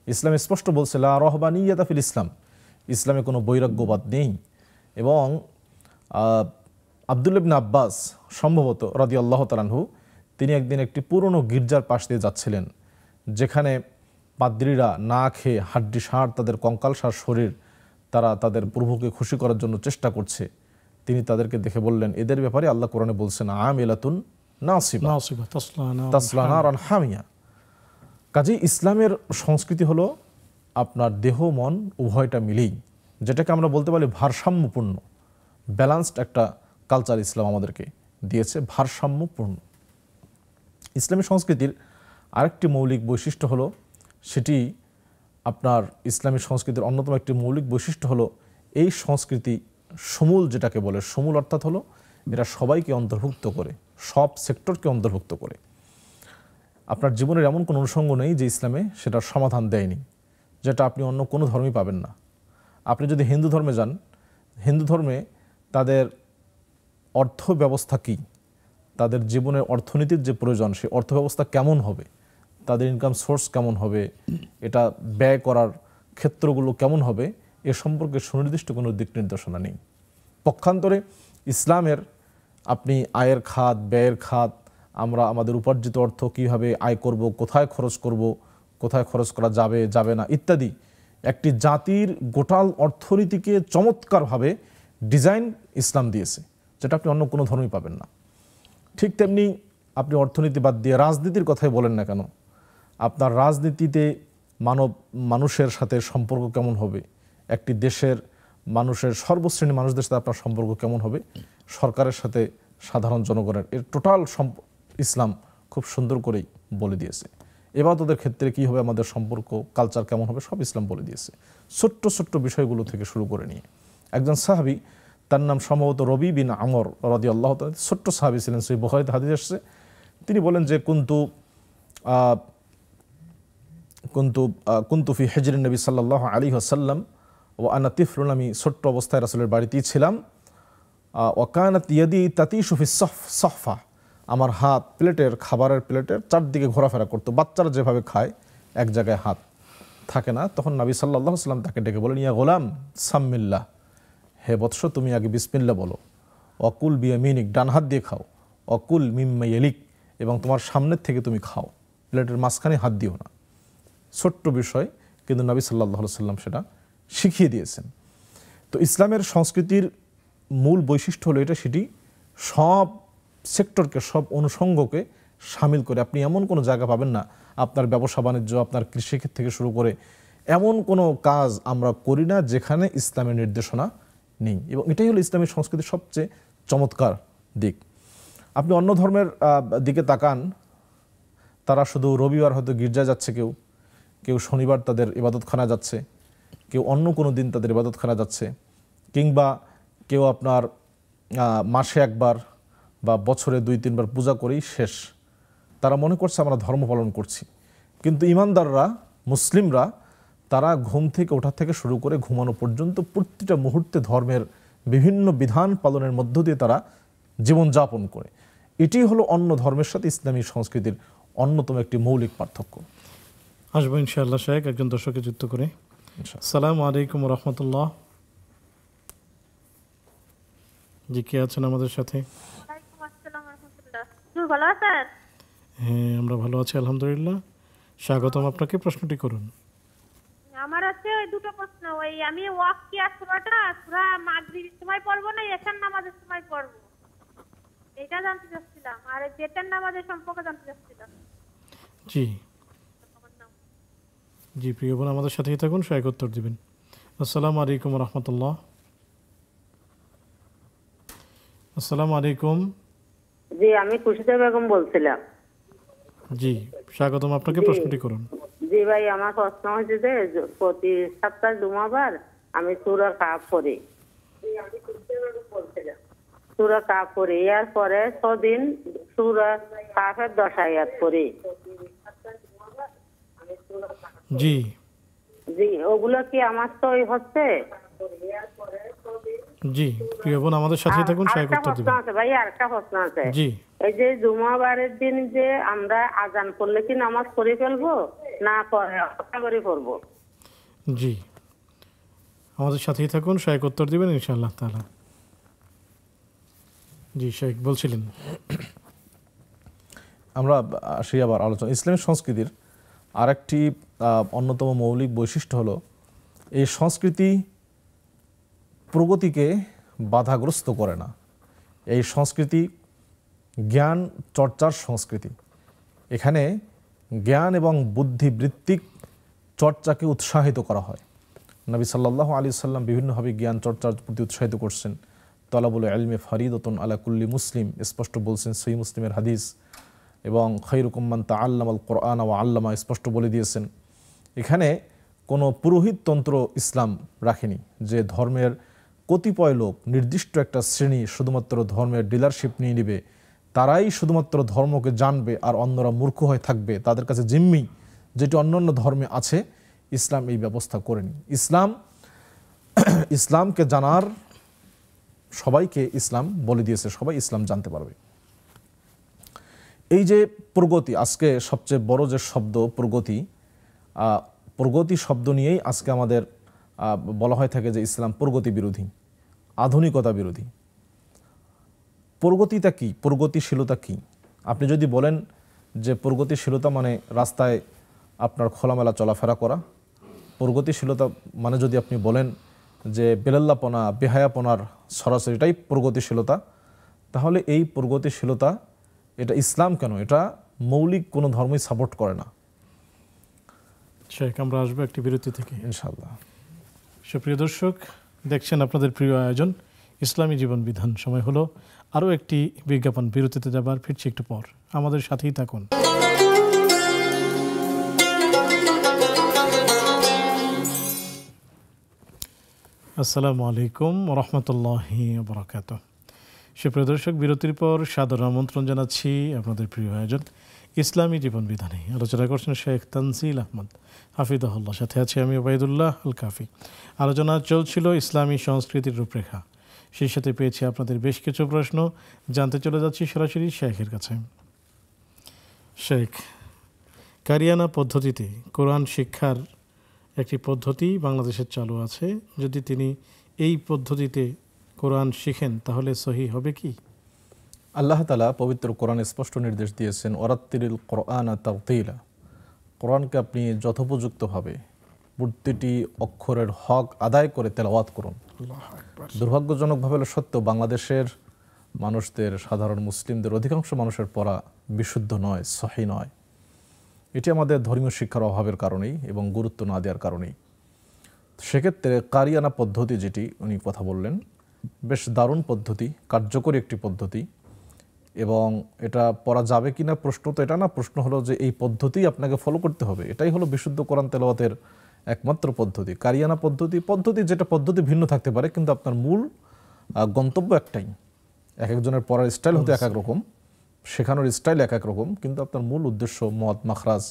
ইসলাম স্পষ্ট বলছে লা রহবানিয়াতা ফিল ইসলাম, ইসলামে কোনো বৈরাগ্যবাদ নেই। এবং আব্দুল্লাহ ইবনে আব্বাস সম্ভবত রাদিয়াল্লাহু তাআলা আনহু, তিনি একদিন একটি পুরনো গির্জার পাশ দিয়ে যাচ্ছিলেন, যেখানে পাদ্রীরা না খেয়ে হাড্ডি সার, তাদের কঙ্কালসার শরীর, তারা তাদের প্রভুকে খুশি করার জন্য চেষ্টা করছে। তিনি তাদেরকে দেখে বললেন, এদের ব্যাপারে আল্লাহ কোরআনে বলছেন আমিলাতুন নাসিবা তাসলা নারান হামিয়া। কাজেই ইসলামের সংস্কৃতি হলো আপনার দেহ মন উভয়টা মিলেই, যেটাকে আমরা বলতে পারি ভারসাম্যপূর্ণ, ব্যালান্সড একটা কালচার ইসলাম আমাদেরকে দিয়েছে, ভারসাম্যপূর্ণ। ইসলামী সংস্কৃতির আরেকটি মৌলিক বৈশিষ্ট্য হলো, সেটি আপনার ইসলামী সংস্কৃতির অন্যতম একটি মৌলিক বৈশিষ্ট্য হলো এই সংস্কৃতি সমূল, যেটাকে বলে সমূল, অর্থাৎ হলো এরা সবাইকে অন্তর্ভুক্ত করে, সব সেক্টরকে অন্তর্ভুক্ত করে। আপনার জীবনের এমন কোনো অনুষঙ্গ নেই যে ইসলামে সেটার সমাধান দেয়নি, যেটা আপনি অন্য কোনো ধর্মই পাবেন না। আপনি যদি হিন্দু ধর্মে যান, হিন্দু ধর্মে তাদের অর্থ ব্যবস্থা কী, তাদের জীবনের অর্থনীতির যে প্রয়োজন, সেই অর্থ ব্যবস্থা কেমন হবে, তাদের ইনকাম সোর্স কেমন হবে, এটা ব্যয় করার ক্ষেত্রগুলো কেমন হবে, এ সম্পর্কে সুনির্দিষ্ট কোনো দিক নির্দেশনা নেই। পক্ষান্তরে ইসলামের আপনি আয়ের খাত, ব্যয়ের খাত, আমরা আমাদের উপার্জিত অর্থ কীভাবে আয় করব, কোথায় খরচ করব, কোথায় খরচ করা যাবে যাবে না ইত্যাদি, একটি জাতির গোটাল অর্থনীতিকে চমৎকারভাবে ডিজাইন ইসলাম দিয়েছে, যেটা আপনি অন্য কোনো ধর্মই পাবেন না। ঠিক তেমনি আপনি অর্থনীতি বাদ দিয়ে রাজনীতির কথাই বলেন না কেন, আপনার রাজনীতিতে মানুষের সাথে সম্পর্ক কেমন হবে, একটি দেশের মানুষের সর্বশ্রেণী মানুষদের সাথে আপনার সম্পর্ক কেমন হবে, সরকারের সাথে সাধারণ জনগণের, এর টোটাল ইসলাম খুব সুন্দর করেই বলে দিয়েছে। ইবাদতের ক্ষেত্রে কী হবে, আমাদের সম্পর্ক, কালচার কেমন হবে, সব ইসলাম বলে দিয়েছে, ছোট্ট ছোট্ট বিষয়গুলো থেকে শুরু করে নিয়ে। একজন সাহাবী, তার নাম সম্ভবত রবি বিন আমর রাদিয়াল্লাহু তাআলা, ছোট্ট সাহাবী ছিলেন, সহিহ বুখারীতে হাদিস আসছে। তিনি বলেন যে কুনতু ফি হিজরিন নবী সাল্লাল্লাহু আলাইহি ওয়াসাল্লাম ওয়া আনা তিফলুন, আমি ছোট্ট অবস্থায় রাসূলের বাড়িতেই ছিলাম। ওয়া কানাত ইয়াদি তাতিশু ফি সহফা, আমার হাত প্লেটের, খাবারের প্লেটের চারদিকে ঘোরাফেরা করতো, বাচ্চারা যেভাবে খায় এক জায়গায় হাত থাকে না। তখন নবী সাল্লাল্লাহু আলাইহি ওয়াসাল্লাম তাকে ডেকে বলেন, ইয়া গোলাম সাম্মিল্লাহ, হে বৎস তুমি আগে বিসমিল্লাহ বলো, অকুল বিয়ামিনিক, ডান হাত দিয়ে খাও, অকুল মিম্মা ইয়ালিক, এবং তোমার সামনের থেকে তুমি খাও, প্লেটের মাঝখানে হাত দিও না। ছোট্ট বিষয়, কিন্তু নবী সাল্লাল্লাহু আলাইহি ওয়াসাল্লাম সেটা শিখিয়ে দিয়েছেন। তো ইসলামের সংস্কৃতির মূল বৈশিষ্ট্য হলো এটা, সেটি সব সেক্টরকে, সব অনুষঙ্গকে সামিল করে। আপনি এমন কোনো জায়গা পাবেন না, আপনার ব্যবসা বাণিজ্য, আপনার কৃষিক্ষেত্র থেকে শুরু করে এমন কোনো কাজ আমরা করি না যেখানে ইসলামের নির্দেশনা নেই। এবং এটাই হলো ইসলামের সংস্কৃতির সবচেয়ে চমৎকার দিক। আপনি অন্য ধর্মের দিকে তাকান, তারা শুধু রবিবার হয়তো গির্জায় যাচ্ছে, কেউ শনিবার তাদের ইবাদতখানা যাচ্ছে, কেউ অন্য কোনো দিন তাদের ইবাদতখানা যাচ্ছে, কিংবা কেউ আপনার মাসে একবার বা বছরে 2-3 বার পূজা করেই শেষ। তারা মনে করছে আমরা ধর্ম পালন করছি। কিন্তু ইমানদাররা, মুসলিমরা, তারা ঘুম থেকে ওঠা থেকে শুরু করে ঘুমানো পর্যন্ত প্রতিটা মুহূর্তে ধর্মের বিভিন্ন বিধান পালনের মধ্য দিয়ে তারা জীবনযাপন করে। এটি হলো অন্য ধর্মের সাথে ইসলামী সংস্কৃতির অন্যতম একটি মৌলিক পার্থক্য। আসবো ইনশাআল্লাহ শায়েখ একজন দর্শককে যুক্ত করে। ইনশাআল্লাহ। আসসালামু আলাইকুম রহমতুল্লাহ। জি, কে আছেন আমাদের সাথে? ওয়ালাইকুম আসসালাম রাহমাতুল্লাহ। তুমি ভালো আছেন? হ্যাঁ, আমরা ভালো আছি আলহামদুলিল্লাহ। স্বাগতম আপনাকে, প্রশ্নটি করুন। আমার আছে ওই দুটো প্রশ্ন। ওই আমি ওয়াকিয়া সূরাটা সূরা মাগরিবের সময় পড়বো না এশার নামাজের সময় পড়বো, এটা জানতে চাচ্ছিলাম। আর এই বেতের নামাজের সম্পর্কে জানতে চাচ্ছিলাম। জি আমার নাম জি, প্রিয় বোন আমাদের সাথেই থাকুন, সহায়ক উত্তর দিবেন। আসসালামু আলাইকুম রহমতুল্লাহ। আসসালামু আলাইকুম। জি, আমি খুশিদা বেগম বলছিলাম। জি, স্বাগতম আপনাকে, প্রশ্নটি করুন। জি ভাই, আমার প্রশ্ন হচ্ছে যে প্রতি সপ্তাহ জুমাবার আমি সূরা কাফ পড়ি। সূরা কাফ পড়ি, এর পরে 6 দিন সূরা কাফের 10 আয়াত পড়ি। জি জি, ওগুলো কি আমার তো হচ্ছে? জি, প্রিয় বোন আমাদের সাথেই থাকুন, সহায়ক আরেকটা উত্তর প্রশ্ন দিবেন। আছে ভাই, আরেকটা প্রশ্ন আছে। জি এই যে জুমাবারের দিন যে আমরা আজান পড়লে কি নামাজ পড়ে ফেলবো না পরে অপেক্ষা করে পড়বো? জি, আমাদের সাথেই থাকুন, সহায়ক উত্তর দিবেন ইনশাআল্লাহ তাআলা। জি, শেখ বলছিলেন। আমরা আসি আবার আলোচনা। ইসলামী সংস্কৃতির আরেকটি অন্যতম মৌলিক বৈশিষ্ট্য হলো এই সংস্কৃতি প্রগতিকে বাধাগ্রস্ত করে না। এই সংস্কৃতি জ্ঞান চর্চার সংস্কৃতি। এখানে জ্ঞান এবং বুদ্ধিবৃত্তিক চর্চাকে উৎসাহিত করা হয়। নবী সাল্লাল্লাহু আলাইহি সাল্লাম বিভিন্নভাবে জ্ঞান চর্চার প্রতি উৎসাহিত করছেন। তালাবুল ইলমি ফরিদাতুন আলা কুল্লি মুসলিম, স্পষ্ট বলছেন সহিহ মুসলিমের হাদিস। এবং খায়রুকুম মান তাআল্লামাল কুরআন ওয়া আল্লামা, স্পষ্ট বলে দিয়েছেন। এখানে কোনো পুরোহিততন্ত্র ইসলাম রাখেনি যে ধর্মের কতিপয় লোক নির্দিষ্ট একটা শ্রেণী শুধুমাত্র ধর্মের ডিলারশিপ নিয়ে নেবে, তারাই শুধুমাত্র ধর্মকে জানবে আর অন্যরা মূর্খ হয়ে থাকবে, তাদের কাছে জিম্মি, যেটি অন্যান্য ধর্মে আছে। ইসলাম এই ব্যবস্থা করেনি। ইসলামকে জানার সবাইকে ইসলাম বলে দিয়েছে, সবাই ইসলাম জানতে পারবে। এই যে প্রগতি, আজকে সবচেয়ে বড় যে শব্দ প্রগতি শব্দ নিয়েই আজকে আমাদের বলা হয়ে থাকে যে ইসলাম প্রগতি বিরোধী, আধুনিকতা বিরোধী। প্রগতিটা কি? প্রগতিশীলতা কি? আপনি যদি বলেন যে প্রগতিশীলতা মানে রাস্তায় আপনার খোলামেলা চলাফেরা করা, প্রগতিশীলতা মানে যদি আপনি বলেন যে বেলাল্লাপনা, বেহায়াপনার সরাসরিটাই প্রগতিশীলতা, তাহলে এই প্রগতিশীলতা এটা ইসলাম কেন, এটা মৌলিক কোনো ধর্মই সাপোর্ট করে না। শেখ, আমরা আসবো একটি বিরতি থেকে ইনশাআল্লাহ। সুপ্রিয় দর্শক, দেখছেন আপনাদের প্রিয় আয়োজন ইসলামী জীবন বিধান। সময় হলো আরও একটি বিজ্ঞাপন, বিরতিতে যাবার, ফিরছি একটু পর, আমাদের সাথেই থাকুন। আসসালামু আলাইকুম রহমতুল্লাহি বারাকাতুহু। সুপ্রিয় দর্শক, বিরতির পর সাদর আমন্ত্রণ জানাচ্ছি আপনাদের প্রিয় আয়োজন ইসলামী জীবন বিধানে। আলোচনা করছেন শেখ তানজিল আহমদ হাফিজাহুল্লাহ, সাথে আছি আমি ওবায়দুল্লাহ আল কাফি। আলোচনা চলছিল ইসলামী সংস্কৃতির রূপরেখা, সেই সাথে পেয়েছি আপনাদের বেশ কিছু প্রশ্ন। জানতে চলে যাচ্ছি সরাসরি শেখের কাছে। শেখ, কারিয়ানা পদ্ধতিতে কোরআন শিক্ষার একটি পদ্ধতি বাংলাদেশের চালু আছে, যদি তিনি এই পদ্ধতিতে কোরআন শিখেন তাহলে সহি হবে কি? আল্লাহ তাআলা পবিত্র কোরআনে স্পষ্ট নির্দেশ দিয়েছেন, ওয়ারাত্তিলিল কোরআনা তারতিলা, কোরআনকে আপনি যথোপযুক্তভাবে প্রতিটি অক্ষরের হক আদায় করে তেলাওয়াত করুন। দুর্ভাগ্যজনকভাবে সত্য, বাংলাদেশের মানুষদের, সাধারণ মুসলিমদের অধিকাংশ মানুষের পড়া বিশুদ্ধ নয়, সহি নয়। এটি আমাদের ধর্মীয় শিক্ষার অভাবের কারণেই এবং গুরুত্ব না দেওয়ার কারণেই। সেক্ষেত্রে কারিয়ানা পদ্ধতি যেটি উনি কথা বললেন, বেশ দারুণ পদ্ধতি, কার্যকরী একটি পদ্ধতি। এবং এটা পড়া যাবে কি না প্রশ্ন তো এটা না, প্রশ্ন হলো যে এই পদ্ধতি আপনাকে ফলো করতে হবে। এটাই হলো বিশুদ্ধ কোরআন তেলাওয়াতের একমাত্র পদ্ধতি। কারিয়ানা পদ্ধতি যেটা পদ্ধতি ভিন্ন থাকতে পারে, কিন্তু আপনার মূল গন্তব্য একটাই। এক একজনের পড়ার স্টাইল হতে এক এক রকম, শেখানোর স্টাইল এক এক রকম, কিন্তু আপনার মূল উদ্দেশ্য মদ মাখরাজ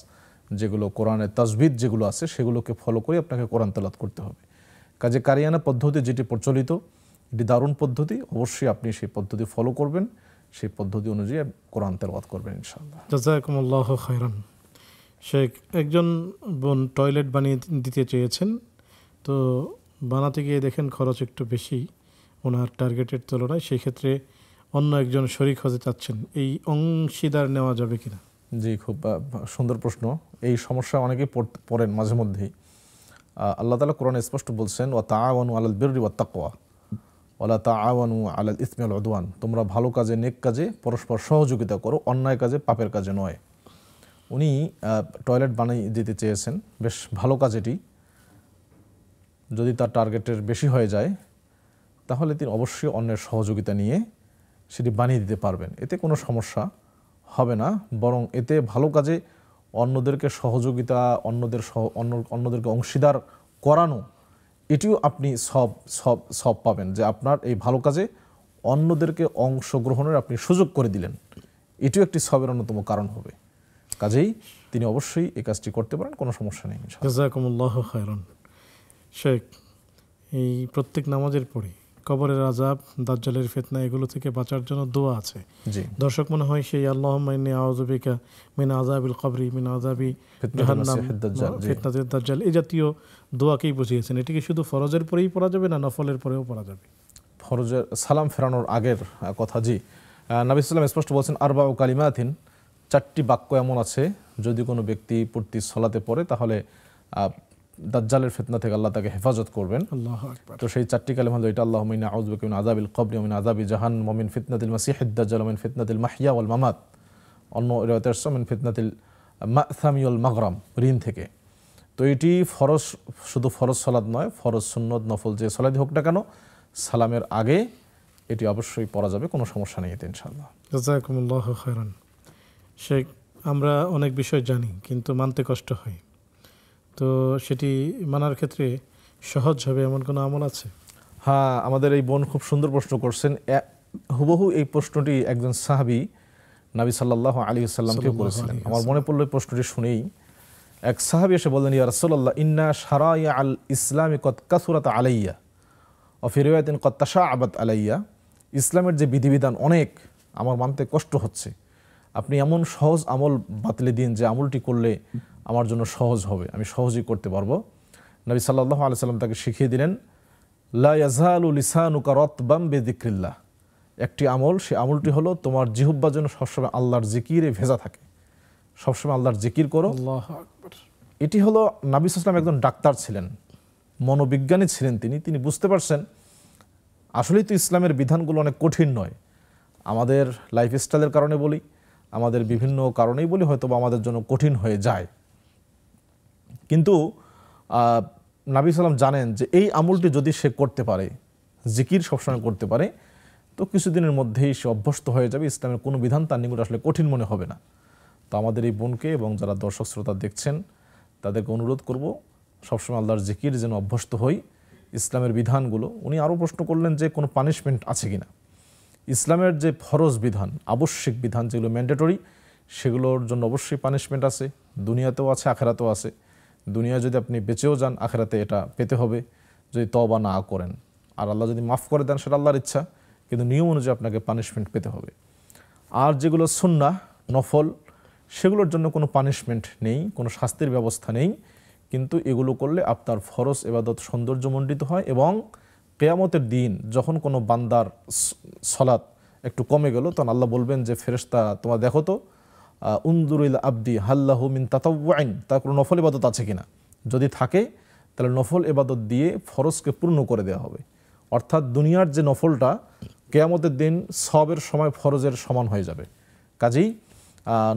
যেগুলো কোরআনের তাজবিদ যেগুলো আছে সেগুলোকে ফলো করে আপনাকে কোরআন তেলাওয়াত করতে হবে। কাজে কারিয়ানা পদ্ধতি যেটি প্রচলিত, এটি দারুণ পদ্ধতি, অবশ্যই আপনি সেই পদ্ধতি ফলো করবেন, সেই পদ্ধতি অনুযায়ী কোরআন তেলাওয়াত করবেন ইনশাআল্লাহ। জাযাকুমুল্লাহু খায়রান। শেখ, একজন বোন টয়লেট বানিয়ে দিতে চেয়েছেন, তো বানাতে গিয়ে দেখেন খরচ একটু বেশি ওনার টার্গেটের তুলনায়, সেই ক্ষেত্রে অন্য একজন শরিক হতে চাচ্ছেন, এই অংশীদার নেওয়া যাবে কিনা? জি, খুব সুন্দর প্রশ্ন। এই সমস্যা অনেকেই পড়েন মাঝে মধ্যেই। আল্লাহ তাআলা কোরআনে স্পষ্ট বলছেন, ওয়া তাআওয়ানু আলাল বিররি ওয়াত তাকওয়া ওয়ালা তাআওয়ানু আলাল ইসমি ওয়াল উদওয়ান, তোমরা ভালো কাজে, নেক কাজে পরস্পর সহযোগিতা করো, অন্যায় কাজে, পাপের কাজে নয়। উনি টয়লেট বানিয়ে দিতে চেয়েছেন, বেশ ভালো কাজ এটি। যদি তার টার্গেটের বেশি হয়ে যায় তাহলে তিনি অবশ্যই অন্যের সহযোগিতা নিয়ে সেটি বানিয়ে দিতে পারবেন, এতে কোনো সমস্যা হবে না। বরং এতে ভালো কাজে অন্যদেরকে সহযোগিতা, অন্যদেরকে অংশীদার করানো, এটিও আপনি সব পাবেন, যে আপনার এই ভালো কাজে অন্যদেরকে অংশগ্রহণের আপনি সুযোগ করে দিলেন, এটিও একটি সবের অন্যতম কারণ হবে। কাজেই তিনি অবশ্যই এই কাজটি করতে পারেন, কোনো সমস্যা নেই। জাযাকুমুল্লাহু খায়রান। শেখ, এই প্রত্যেক নামাজের পরে কবরের আযাব, দাজ্জালের ফিতনা, এগুলো থেকে বাঁচার জন্য দোয়া আছে। জি, দর্শক মনে হয় সেই আল্লাহুম্মা ইন্নী আউযু বিকা মিন আযাবিল কবরি, মিন আযাবি জাহান্নাম, ফিতনাতিদ দাজ্জাল, এই জাতীয় দোয়াকেই বুঝিয়েছেন। এটি কি শুধু ফরজের পরেই পড়া যাবে না নফলের পরেও পড়া যাবে? ফরজের সালাম ফেরানোর আগের কথা। জি, নবী সাল্লাল্লাহু আলাইহি ওয়াসাল্লাম স্পষ্ট বলছেন, আরবাউ কালিমাতিন, 4টি বাক্য এমন আছে যদি কোনো ব্যক্তি প্রতি সালাতে পড়ে তাহলে দাজ্জালের ফিতনা থেকে আল্লাহ তাকে হেফাজত করবেন। আল্লাহু আকবার। তো সেই 4টি কালিমা হলো এটা, আল্লাহুম্মা ইন্নী আউযু বিকা মিন আযাবিল কবরি ওয়া মিন আযাবি জাহান্নাম ওয়া মিন ফিতনাতিল মাসিহিদ দাজ্জাল ওয়া মিন ফিতনাতিল মাহইয়া ওয়াল মামাত, অন্য রিওয়ায়াতে আসছে মিন ফিতনাতিল মা'সামি ওয়াল মাগরাম, ঋণ থেকে। তো এটি ফরজ, শুধু ফরজ সালাত নয়, ফরজ, সুন্নত, নফল যে সালাতই হোক না কেন, সালামের আগে এটি অবশ্যই পড়া যাবে, কোনো সমস্যা নেই এতে ইনশাআল্লাহ। জাযাকুমুল্লাহু খায়রান। শেখ, আমরা অনেক বিষয় জানি কিন্তু মানতে কষ্ট হয়, তো সেটি মানার ক্ষেত্রে সহজ হবে এমন কোনো আমল আছে? হ্যাঁ, আমাদের এই বোন খুব সুন্দর প্রশ্ন করছেন। হুবহু এই প্রশ্নটি একজন সাহাবী নবী সাল্লাল্লাহু আলাইহি ওয়াসাল্লামকে করেছিলেন। আমার মনে পড়লো এই প্রশ্নটি শুনেই। এক সাহাবী এসে বললেন, ইয়া রাসূলুল্লাহ, ইন্না শারাইআ আল ইসলামি কদ কাসুরাত আলাইয়া ওয়া ফি রিওয়ায়াতিন কদ তাশাআবাত আলাইয়া, ইসলামের যে বিধিবিধান অনেক, আমার মানতে কষ্ট হচ্ছে, আপনি এমন সহজ আমল বাতলে দিন যে আমলটি করলে আমার জন্য সহজ হবে, আমি সহজেই করতে পারবো। নবী সাল্লাল্লাহু আলাইহি ওয়াসাল্লাম তাকে শিখিয়ে দিলেন, লা ইয়াজালু লিসানুকা রাতবাম বিযিকরিল্লাহ, একটি আমল, সেই আমলটি হলো তোমার জিহ্বা যেন সবসময় আল্লাহর জিকিরে ভেজা থাকে, সবসময় আল্লাহর জিকির করো। আল্লাহু আকবার। এটি হলো, নবী সাল্লাল্লাহু আলাইহি ওয়াসাল্লাম একজন ডাক্তার ছিলেন, মনোবিজ্ঞানী ছিলেন, তিনি বুঝতে পারছেন আসলেই তো ইসলামের বিধানগুলো অনেক কঠিন নয়, আমাদের লাইফস্টাইলের কারণে বলি, আমাদের বিভিন্ন কারণেই বলি হয়তো বা আমাদের জন্য কঠিন হয়ে যায়। কিন্তু নবী সাল্লাম জানেন যে এই আমলটি যদি সে করতে পারে, জিকির সবসময় করতে পারে, তো কিছুদিনের মধ্যেই সে অভ্যস্ত হয়ে যাবে, ইসলামের কোনো বিধান তার নিকট আসলে কঠিন মনে হবে না। তো আমাদের এই বোনকে এবং যারা দর্শক শ্রোতা দেখছেন তাদেরকে অনুরোধ করব, সবসময় আল্লাহর জিকির যেন অভ্যস্ত হই, ইসলামের বিধানগুলো। উনি আরও প্রশ্ন করলেন যে কোনো পানিশমেন্ট আছে কিনা। ইসলামের যে ফরজ বিধান, আবশ্যিক বিধান, যেগুলো ম্যান্ডেটরি, সেগুলোর জন্য অবশ্যই পানিশমেন্ট আছে, দুনিয়াতেও আছে, আখেরাতেও আছে। দুনিয়ায় যদি আপনি বেঁচেও যান, আখেরাতে এটা পেতে হবে যদি তওবা না করেন। আর আল্লাহ যদি মাফ করে দেন সেটা আল্লাহর ইচ্ছা, কিন্তু নিয়ম অনুযায়ী আপনাকে পানিশমেন্ট পেতে হবে। আর যেগুলো সুন্নাহ, নফল, সেগুলোর জন্য কোনো পানিশমেন্ট নেই, কোনো শাস্তির ব্যবস্থা নেই, কিন্তু এগুলো করলে আপনার ফরজ ইবাদত সৌন্দর্যমণ্ডিত হয়। এবং কিয়ামতের দিন যখন কোনো বান্দার সলাত একটু কমে গেল, তখন আল্লাহ বলবেন যে ফেরেশতা, তোমার দেখো তো, উনজুরুল আবদি হাল্লাহু মিন তাতাওয়ুইন, তার কোনো নফল ইবাদত আছে কিনা, যদি থাকে তাহলে নফল ইবাদত দিয়ে ফরজকে পূর্ণ করে দেওয়া হবে। অর্থাৎ দুনিয়ার যে নফলটা কিয়ামতের দিন সবের সময় ফরজের সমান হয়ে যাবে। কাজেই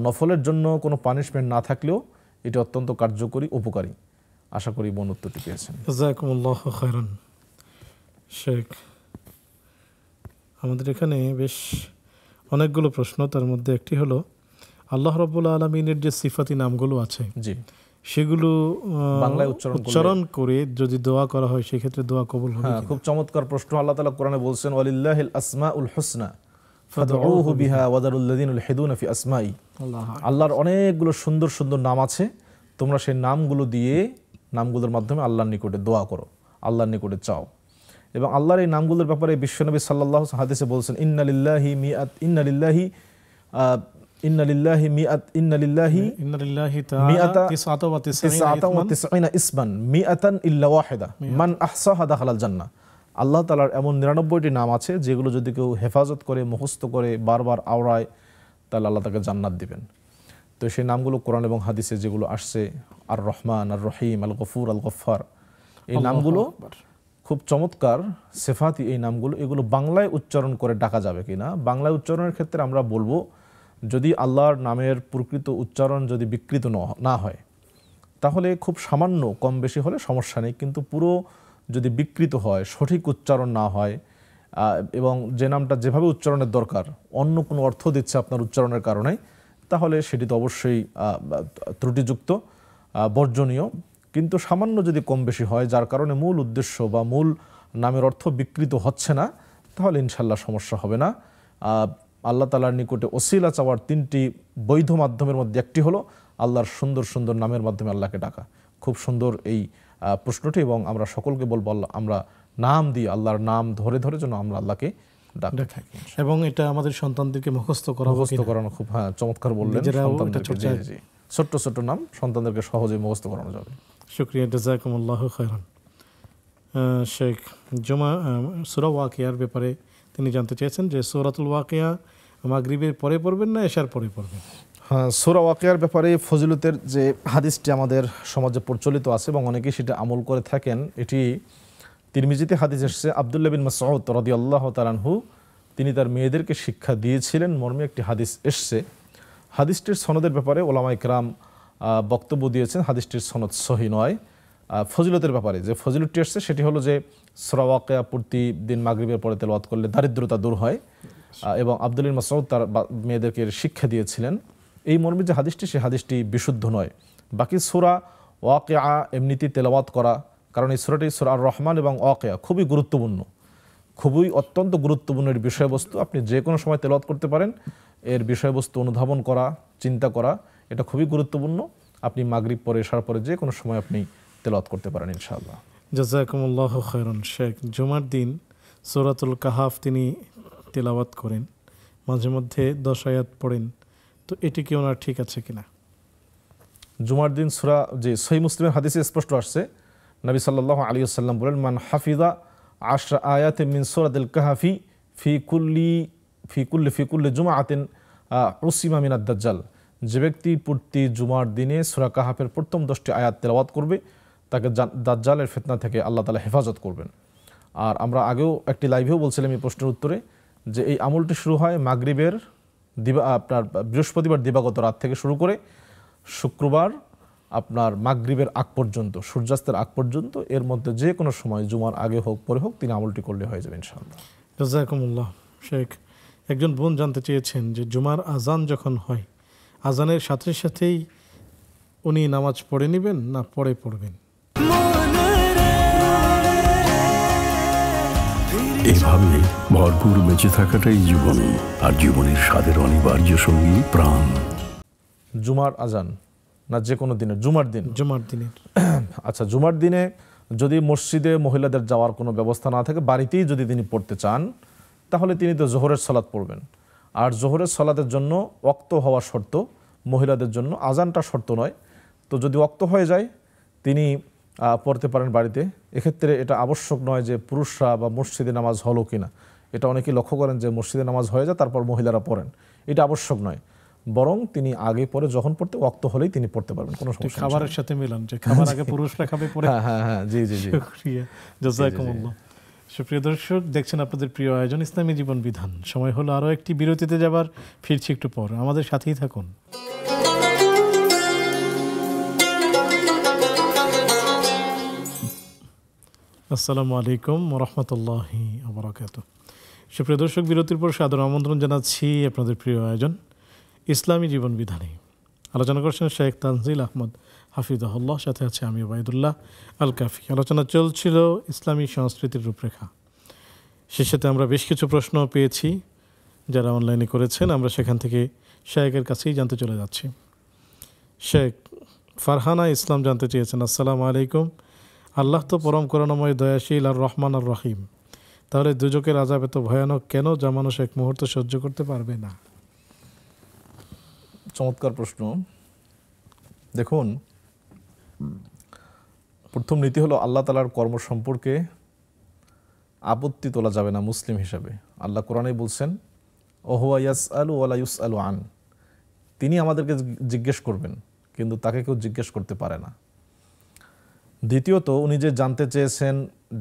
নফলের জন্য কোনো পানিশমেন্ট না থাকলেও এটি অত্যন্ত কার্যকরী, উপকারী। আশা করি বোন উত্তরটি পেয়েছেন। জাযাকুমুল্লাহু খায়রান। শেখ, আমাদের এখানে বেশ অনেকগুলো প্রশ্ন, তার মধ্যে একটি হলো আল্লাহ রাব্বুল আলামিনের যে সিফাতি নামগুলো আছে, জি, সেগুলো বাংলায় উচ্চারণ করে যদি দোয়া করা হয় সেক্ষেত্রে দোয়া কবুল হবে? খুব চমৎকার প্রশ্ন। আল্লাহ তাআলা কোরআনে বলছেন, ওয়ালিল্লাহিল আসমাউল হুসনা ফাদউহু বিহা ওয়াদারুল লাযিনা ইউলহিদুনা ফি আসমাই। আল্লাহর অনেকগুলো সুন্দর সুন্দর নাম আছে, তোমরা সেই নামগুলো দিয়ে, নামগুলোর মাধ্যমে আল্লাহর নিকটে দোয়া করো, আল্লাহর নিকটে চাও। এবং আল্লাহর এই নামগুলোর ব্যাপারে বিশ্বনবী সাল্লাল্লাহু আলাইহি হাদিসে বলছেন, ইন্না লিল্লাহি ইন্নালিল্লাহি ইন্নালিল্লাহি মিআতা তাআলা 99 ইসমান মিআতান ইল্লা ওয়াহিদা মান আহসাহা দাখালাল জান্নাহ। আল্লাহ তাআলার এমন 99টি নাম আছে যেগুলো যদি কেউ হেফাজত করে, মুখস্থ করে, বারবার আওড়ায়, তাহলে আল্লাহ তাকে জান্নাত দিবেন। তো সেই নামগুলো কোরআন এবং হাদিসে যেগুলো আসছে, আর রহমান, আর রহিম, আল গফুর, আল গফফার, এই নামগুলো খুব চমৎকার সিফাতি এই নামগুলো। এগুলো বাংলায় উচ্চারণ করে ডাকা যাবে কিনা? বাংলায় উচ্চারণের ক্ষেত্রে আমরা বলবো, যদি আল্লাহর নামের প্রকৃত উচ্চারণ যদি বিকৃত না হয়, তাহলে খুব সামান্য কম বেশি হলে সমস্যা নেই। কিন্তু পুরো যদি বিকৃত হয়, সঠিক উচ্চারণ না হয়, এবং যে নামটা যেভাবে উচ্চারণের দরকার অন্য কোনো অর্থ দিচ্ছে আপনার উচ্চারণের কারণে, তাহলে সেটি তো অবশ্যই ত্রুটিযুক্ত, বর্জনীয়। কিন্তু সামান্য যদি কম বেশি হয়, যার কারণে মূল উদ্দেশ্য বা মূল নামের অর্থ বিকৃত হচ্ছে না, তাহলে ইনশাল্লাহ সমস্যা হবে না। আল্লাহ তাআলার নিকটে ওসিলা চাওয়ার 3টি বৈধ মাধ্যমের মধ্যে একটি হলো আল্লাহর সুন্দর সুন্দর নামের মাধ্যমে আল্লাহকে ডাকা। খুব সুন্দর এই প্রশ্নটি, এবং আমরা সকলকে বলবো আমরা নাম দিয়ে, আল্লাহর নাম ধরে ধরে যেন আমরা আল্লাহকে ডাকতে থাকি। এবং এটা আমাদের সন্তানদেরকে মুখস্থ করানো খুব চমৎকার বললেন। ছোট্ট ছোট্ট নাম সন্তানদেরকে সহজে মুখস্থ করানো যাবে। শুকরিয়া, জাযাকুমুল্লাহু খায়রান। শেখ সূরা ওয়াকিয়ার ব্যাপারে তিনি জানতে চেয়েছেন যে সূরাতুল ওয়াকিয়া মাগরিবের পরে পড়বেন না এশার পরে পড়বেন? হ্যাঁ, সূরা ওয়াকিয়ার ব্যাপারে ফজিলতের যে হাদিসটি আমাদের সমাজে প্রচলিত আছে এবং অনেকেই সেটা আমল করে থাকেন, এটি তিরমিজিতে হাদিস এসেছে। আব্দুল্লাহ বিন মাসউদ রাদিয়াল্লাহু তাআলা আনহু তিনি তার মেয়েদেরকে শিক্ষা দিয়েছিলেন মর্মে একটি হাদিস এসেছে। হাদিসটির সনদের ব্যাপারে ওলামায়ে কেরাম বক্তব্য দিয়েছেন, হাদিসটির সনদ সহিহ নয়। ফজিলতের ব্যাপারে যে ফজিলতটি এসেছে সেটি হলো যে সূরা ওয়াকিয়া প্রতিদিন মাগরিবের পরে তেলাওয়াত করলে দারিদ্রতা দূর হয়, এবং আব্দুল্লাহ বিন মাসউদ তার মেয়েদেরকে শিক্ষা দিয়েছিলেন। এই মর্মে যে হাদিসটি, সেই হাদিসটি বিশুদ্ধ নয়। বাকি সূরা ওয়াকিয়া এমনিতেই তেলাওয়াত করা, কারণ এই সূরাটি সূরা আর রহমান এবং ওয়াকিয়া খুবই গুরুত্বপূর্ণ, খুবই অত্যন্ত গুরুত্বপূর্ণ এর বিষয়বস্তু। আপনি যে কোনো সময় তেলাওয়াত করতে পারেন। এর বিষয়বস্তু অনুধাবন করা, চিন্তা করা, এটা খুবই গুরুত্বপূর্ণ। আপনি মাগরিব পরে, এশার পরে যে কোনো সময় আপনি তেলাওয়াত করতে পারেন ইনশাআল্লাহ। জাযাকুমুল্লাহু খায়রান। শেখ জুমার দিন সূরাতুল কাহাফ তিনি তেলাওয়াত করেন, মাঝে মধ্যে 10 আয়াত পড়েন, তো এটি কি ওনার ঠিক আছে কিনা? জুমার দিন সূরা, যে সহিহ মুসলিমের হাদিসে স্পষ্ট আসছে, নবী সাল্লাল্লাহু আলাইহি ওয়াসাল্লাম বলেন, মান হাফিজা 10 আয়াতিন মিন সূরাতিল কাহাফি ফি কুল্লি জুমআতিন উসিমা মিনাদ দাজ্জাল। যে ব্যক্তি প্রতি জুমার দিনে সূরা কাহাফের প্রথম 10টি আয়াত তেলাওয়াত করবে, তাকে দাজ্জালের ফিতনা থেকে আল্লাহ তাআলা হেফাজত করবেন। আর আমরা আগেও একটি লাইভেও বলছিলাম এই প্রশ্নের উত্তরে, যে এই আমলটি শুরু হয় মাগরিবের আপনার বৃহস্পতিবার দিবাগত রাত থেকে শুরু করে শুক্রবার আপনার মাগরিবের আগ পর্যন্ত, সূর্যাস্তের আগ পর্যন্ত, এর মধ্যে যে কোনো সময় জুমার আগে হোক পরে হোক তিনি আমলটি করলে হয়ে যাবে ইনশাআল্লাহ। জাযাকুমুল্লাহ। শেখ একজন বোন জানতে চেয়েছেন যে জুমার আজান যখন হয়, আজানের সাথে সাথেই উনি নামাজ পড়ে নেবেন না পরে পড়বেন? এভাবে ভরপুর বেঁচে থাকাটাই জীবন, আর জীবনের স্বাদের অনিবার্য সঙ্গী প্রাণ। জুমার আজান না যে কোনো দিনের? জুমার দিনের। আচ্ছা, জুমার দিনে যদি মসজিদে মহিলাদের যাওয়ার কোনো ব্যবস্থা না থাকে, বাড়িতেই যদি তিনি পড়তে চান, তাহলে তিনি তো জোহরের সালাত পড়বেন। আর জোহরের সালাতের জন্য ওয়াক্ত হওয়া শর্ত, মহিলাদের জন্য আজানটা শর্ত নয়। তো যদি ওয়াক্ত হয়ে যায় তিনি পড়তে পারেন বাড়িতে। এক্ষেত্রে এটা আবশ্যক নয় যে পুরুষরা বা মসজিদে নামাজ হলো কিনা। এটা অনেকেই লক্ষ্য করেন যে মসজিদে নামাজ হয়ে যায় তারপর মহিলারা পড়েন, এটা আবশ্যক নয়। বরং তিনি আগে পরে যখন পড়তে ওয়াক্ত হলেই তিনি পড়তে পারবেন, কোনো সমস্যা নেই। খাবারের সাথে মিলান, যে খাবার আগে পুরুষরা খাবে পরে। হ্যাঁ, জি। শুকরিয়া, জাযাকুমুল্লাহ। সুপ্রিয় দর্শক, দেখছেন আপনাদের প্রিয় আয়োজন ইসলামী জীবন বিধান। সময় হলো আরও একটি বিরতিতে যাবার, ফিরছি একটু পর, আমাদের সাথেই থাকুন। আসসালামু আলাইকুম ওয়া রাহমাতুল্লাহি ওয়া বারাকাতুহু। সুপ্রিয় দর্শক, বিরতির পর সাদর আমন্ত্রণ জানাচ্ছি আপনাদের প্রিয় আয়োজন ইসলামী জীবন বিধানে। আলোচনা করছেন শেখ তানজিল আহমদ হাফিজাহুল্লাহ, সাথে আছে আমি ওবায়দুল্লাহ আল কাফি। আলোচনা চলছিল ইসলামী সংস্কৃতির রূপরেখা। সে সাথে আমরা বেশ কিছু প্রশ্ন পেয়েছি যারা অনলাইনে করেছেন, আমরা সেখান থেকে শেখের কাছেই জানতে চলে যাচ্ছি। শেখ ফারহানা ইসলাম জানতে চেয়েছেন, আসসালামু আলাইকুম, আল্লাহ তো পরম করুণাময়, দয়াশীল আর রহমান আর রহিম, তাহলে দুজকের আযাব এত ভয়ানক কেন যা মানুষ এক মুহূর্ত সহ্য করতে পারবে না? চমৎকার প্রশ্ন। দেখুন, প্রথম নীতি হলো আল্লাহ তাআলার কর্ম সম্পর্কে আপত্তি তোলা যাবে না মুসলিম হিসাবে। আল্লাহ কোরআনে বলছেন, ওহুয়া ইয়াসআলু ওয়া লা ইউসআলু আন, তিনি আমাদেরকে জিজ্ঞেস করবেন কিন্তু তাকে কেউ জিজ্ঞেস করতে পারে না। দ্বিতীয়ত, উনি যে জানতে চেয়েছেন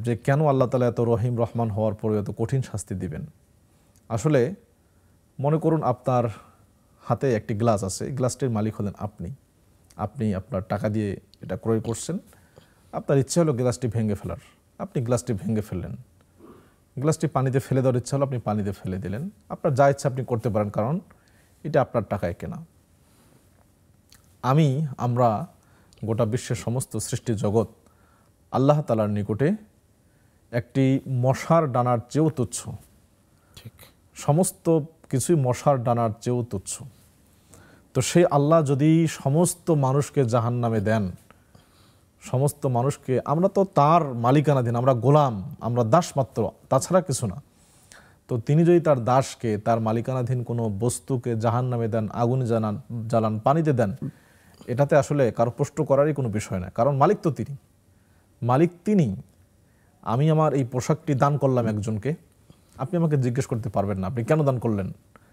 যে কেন আল্লাহ তাআলা এত রহিম রহমান হওয়ার পরে এত কঠিন শাস্তি দিবেন। আসলে মনে করুন আপনার হাতে একটি গ্লাস আছে, এই গ্লাসটির মালিক হলেন আপনি আপনার টাকা দিয়ে এটা ক্রয় করছেন, আপনার ইচ্ছে হলো গ্লাসটি ভেঙে ফেলার, আপনি গ্লাসটি ভেঙে ফেললেন। গ্লাসটি পানিতে ফেলে দেওয়ার ইচ্ছা হলো, আপনি পানিতে ফেলে দিলেন। আপনার যা ইচ্ছা আপনি করতে পারেন, কারণ এটা আপনার টাকায় কেনা। আমরা গোটা বিশ্বের সমস্ত সৃষ্টি জগৎ আল্লাহ তাআলার নিকটে একটি মশার ডানার চেয়েও তুচ্ছ। ঠিক, সমস্ত কিছুই মশার ডানার চেয়েও তুচ্ছ। তো সেই আল্লাহ যদি সমস্ত মানুষকে জাহান্নামে দেন, সমস্ত মানুষকে, আমরা তো তার মালিকানাধীন, আমরা গোলাম, আমরা দাস মাত্র, তাছাড়া কিছু না। তো তিনি যদি তার দাসকে, তার মালিকানাধীন কোনো বস্তুকে জাহান্নামে দেন, আগুনে জ্বালান, পানিতে দেন, এটাতে আসলে কারো প্রশ্ন করারই কোনো বিষয় না, কারণ মালিক তো তিনি। আমি আমার এই পোশাকটি দান করলাম একজনকে, আপনি আমাকে জিজ্ঞেস করতে পারবেন না আপনি কেন দান করলেন,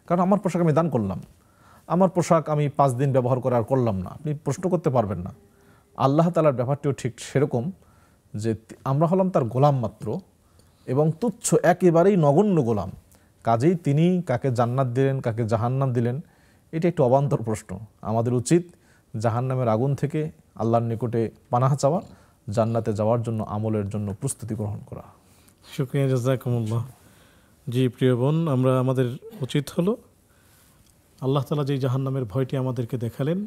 কারণ আমার পোশাক আমি দান করলাম। আমার পোশাক আমি 5 দিন ব্যবহার করে আর করলাম না, আপনি প্রশ্ন করতে পারবেন না। আল্লাহ তাআলার ব্যাপারটিও ঠিক সেরকম, যে আমরা হলাম তার গোলাম মাত্র এবং তুচ্ছ, একেবারেই নগণ্য গোলাম। কাজেই তিনি কাকে জান্নাত দিলেন, কাকে জাহান্নাম দিলেন, এটা একটু অবান্তর প্রশ্ন। আমাদের উচিত জাহান্নামের আগুন থেকে আল্লাহর নিকটে পানাহ চাওয়া, জান্নাতে যাওয়ার জন্য আমলের জন্য প্রস্তুতি গ্রহণ করা। শুকরিয়া, জাযাকুমুল্লাহ। জি প্রিয় বোন, আমাদের উচিত হলো আল্লাহ তাআলা যেই জাহান্নামের ভয়টি আমাদেরকে দেখালেন,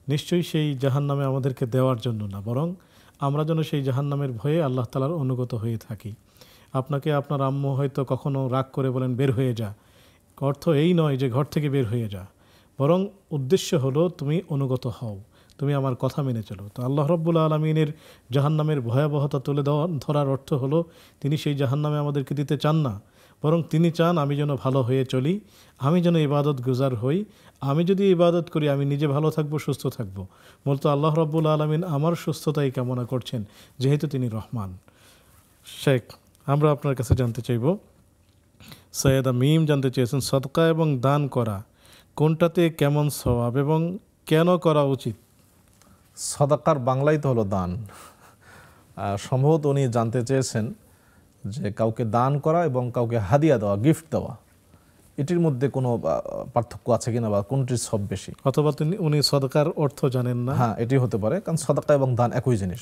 নিশ্চয়ই সেই জাহান্নামে আমাদেরকে দেওয়ার জন্য না, বরং আমরা যেন সেই জাহান্নামের ভয়ে আল্লাহ তাআলার অনুগত হয়ে থাকি। আপনাকে আপনার আম্মু হয়তো কখনো রাগ করে বলেন বের হয়ে যা, অর্থ এই নয় যে ঘর থেকে বের হয়ে যা, বরং উদ্দেশ্য হলো তুমি অনুগত হও, তুমি আমার কথা মেনে চলো। তো আল্লাহ রাব্বুল আলামিনের জাহান্নামের ভয়াবহতা তুলে ধরার অর্থ হলো তিনি সেই জাহান্নামে আমাদেরকে দিতে চান না, বরং তিনি চান আমি যেন ভালো হয়ে চলি, আমি যেন ইবাদত গুজার হই। আমি যদি ইবাদত করি আমি নিজে ভালো থাকবো, সুস্থ থাকবো। মূলত আল্লাহ রাব্বুল আলামিন আমার সুস্থতাই কামনা করছেন, যেহেতু তিনি রহমান। শেখ, আমরা আপনার কাছে জানতে চাইব, সৈয়দা মিম জানতে চেয়েছেন, সদকা এবং দান করা কোনটাতে কেমন সওয়াব এবং কেন করা উচিত? সদাকার বাংলায় তো হলো দান। সম্ভবত উনি জানতে চেয়েছেন যে কাউকে দান করা এবং কাউকে হাদিয়া দেওয়া, গিফট দেওয়া, এটির মধ্যে কোনো পার্থক্য আছে কিনা বা কোনটির সব বেশি, অথবা উনি সদকার অর্থ জানেন না। হ্যাঁ, এটি হতে পারে, কারণ সদাকা এবং দান একই জিনিস।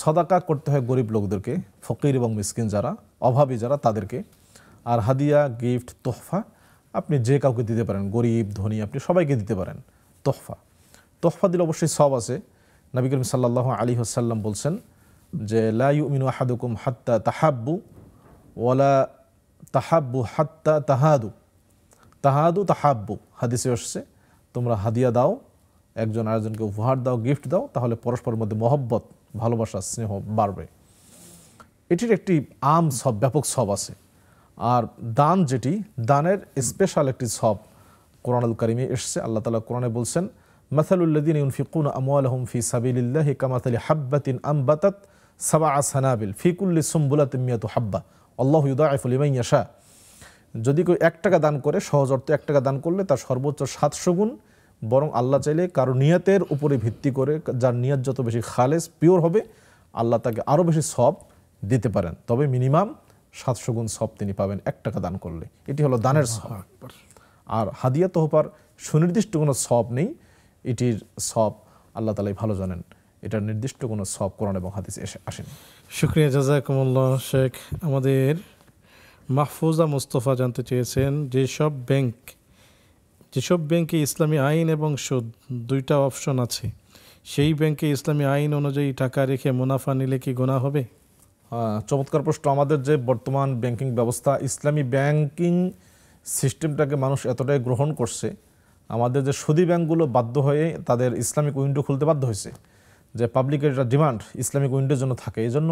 সদাকা করতে হয় গরিব লোকদেরকে, ফকির এবং মিসকিন যারা, অভাবী যারা, তাদেরকে। আর হাদিয়া, গিফট, তোহফা আপনি যে কাউকে দিতে পারেন, গরিব ধনী আপনি সবাইকে দিতে পারেন। তোহফা দিলে অবশ্যই সব আছে। নবী করিম সাল্লাল্লাহু আলাইহি ওয়াসাল্লাম বলছেন যে লা ইউমিনু আহাদুকুম হাত্তা তাহাব্বু ওয়ালা তাহাব্বু হাত্তা তাহাব্বু। হাদিসে আসছে তোমরা হাদিয়া দাও, একজন আরেকজনকে উপহার দাও, গিফট দাও, তাহলে পরস্পরের মধ্যে মহব্বত, ভালোবাসা, স্নেহ বাড়বে। এটির একটি সব, ব্যাপক সব আছে। আর দান, যেটি দানের স্পেশাল একটি সব কোরআনুল কারীমে এসেছে। আল্লাহ তাআলা কোরআনে বলছেন, মাসালুল্লাযীনা ইউনফিকুনা আমওয়ালাহুম ফি সাবিলিল্লাহি কামাসালি হাববাতিন আমবাতাত সাবআ সানাবিল ফি কুল্লি সুমবুলাতিন মিয়াতু হাব্বা আল্লাহু ইউদাইফু লিমান ইয়াশা। যদি কেউ 1 টাকা দান করে, সহজ অর্থে 1 টাকা দান করলে তার সর্বোচ্চ 700 গুণ, বরং আল্লাহ চাইলে কারো নিয়তের উপরে ভিত্তি করে, যার নিয়ত যত বেশি খালেস, পিওর হবে, আল্লাহ তাকে আরও বেশি সব দিতে পারেন। তবে মিনিমাম 700 গুণ সব তিনি পাবেন 1 টাকা দান করলে। এটি হলো দানের সব। আর হাদিয়া তোহফার সুনির্দিষ্ট কোনো সব নেই, এটির সব আল্লাহ তাআলাই ভালো জানেন। এটার নির্দিষ্ট কোনো সব কোরআন এবং হাদিসে আসেনি। শুকরিয়া, জাযাকুমুল্লাহ। শেখ, আমাদের মাহফুজা মুস্তফা জানতে চেয়েছেন, যেসব ব্যাংকে ইসলামী আইন এবং সুদ 2টা অপশন আছে, সেই ব্যাংকে ইসলামী আইন অনুযায়ী টাকা রেখে মুনাফা নিলে কি গুনাহ হবে? চমৎকার প্রশ্ন। আমাদের যে বর্তমান ব্যাংকিং ব্যবস্থা, ইসলামী ব্যাংকিং সিস্টেমটাকে মানুষ এতটাই গ্রহণ করছে, আমাদের যে সুদী ব্যাংকগুলো বাধ্য হয়ে তাদের ইসলামিক উইন্ডো খুলতে বাধ্য হয়েছে, যে পাবলিকের একটা ডিমান্ড ইসলামিক উইন্ডোর জন্য থাকে। এই জন্য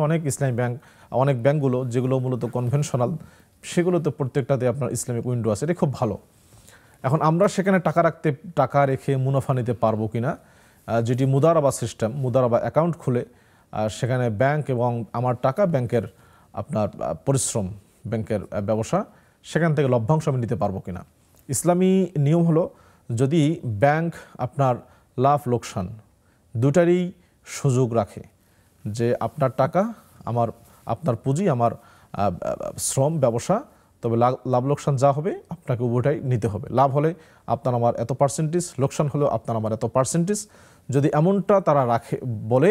অনেক ব্যাংকগুলো যেগুলো মূলত কনভেনশনাল, সেগুলোতে প্রত্যেকটাতে আপনার ইসলামিক উইন্ডো আছে। এটা খুব ভালো। এখন আমরা সেখানে টাকা রেখে মুনাফা নিতে পারবো কিনা, যেটি মুদারাবা সিস্টেম, মুদারাবা অ্যাকাউন্ট খুলে সেখানে ব্যাংক এবং আমার টাকা, ব্যাংকের আপনার পরিশ্রম, ব্যাংকের ব্যবসা, সেখান থেকে লভ্যাংশ আমি নিতে পারবো কিনা। ইসলামী নিয়ম হলো যদি ব্যাংক আপনার লাভ লোকসান দুটারই সুযোগ রাখে, যে আপনার টাকা আপনার পুঁজি, আমার শ্রম, ব্যবসা, তবে লাভ লোকসান যা হবে আপনাকে উভয়টাই নিতে হবে। লাভ হলে আপনার আমার এত পার্সেন্টেজ, লোকসান হলেও আপনার আমার এত পার্সেন্টেজ, যদি এমনটা তারা রাখে বলে,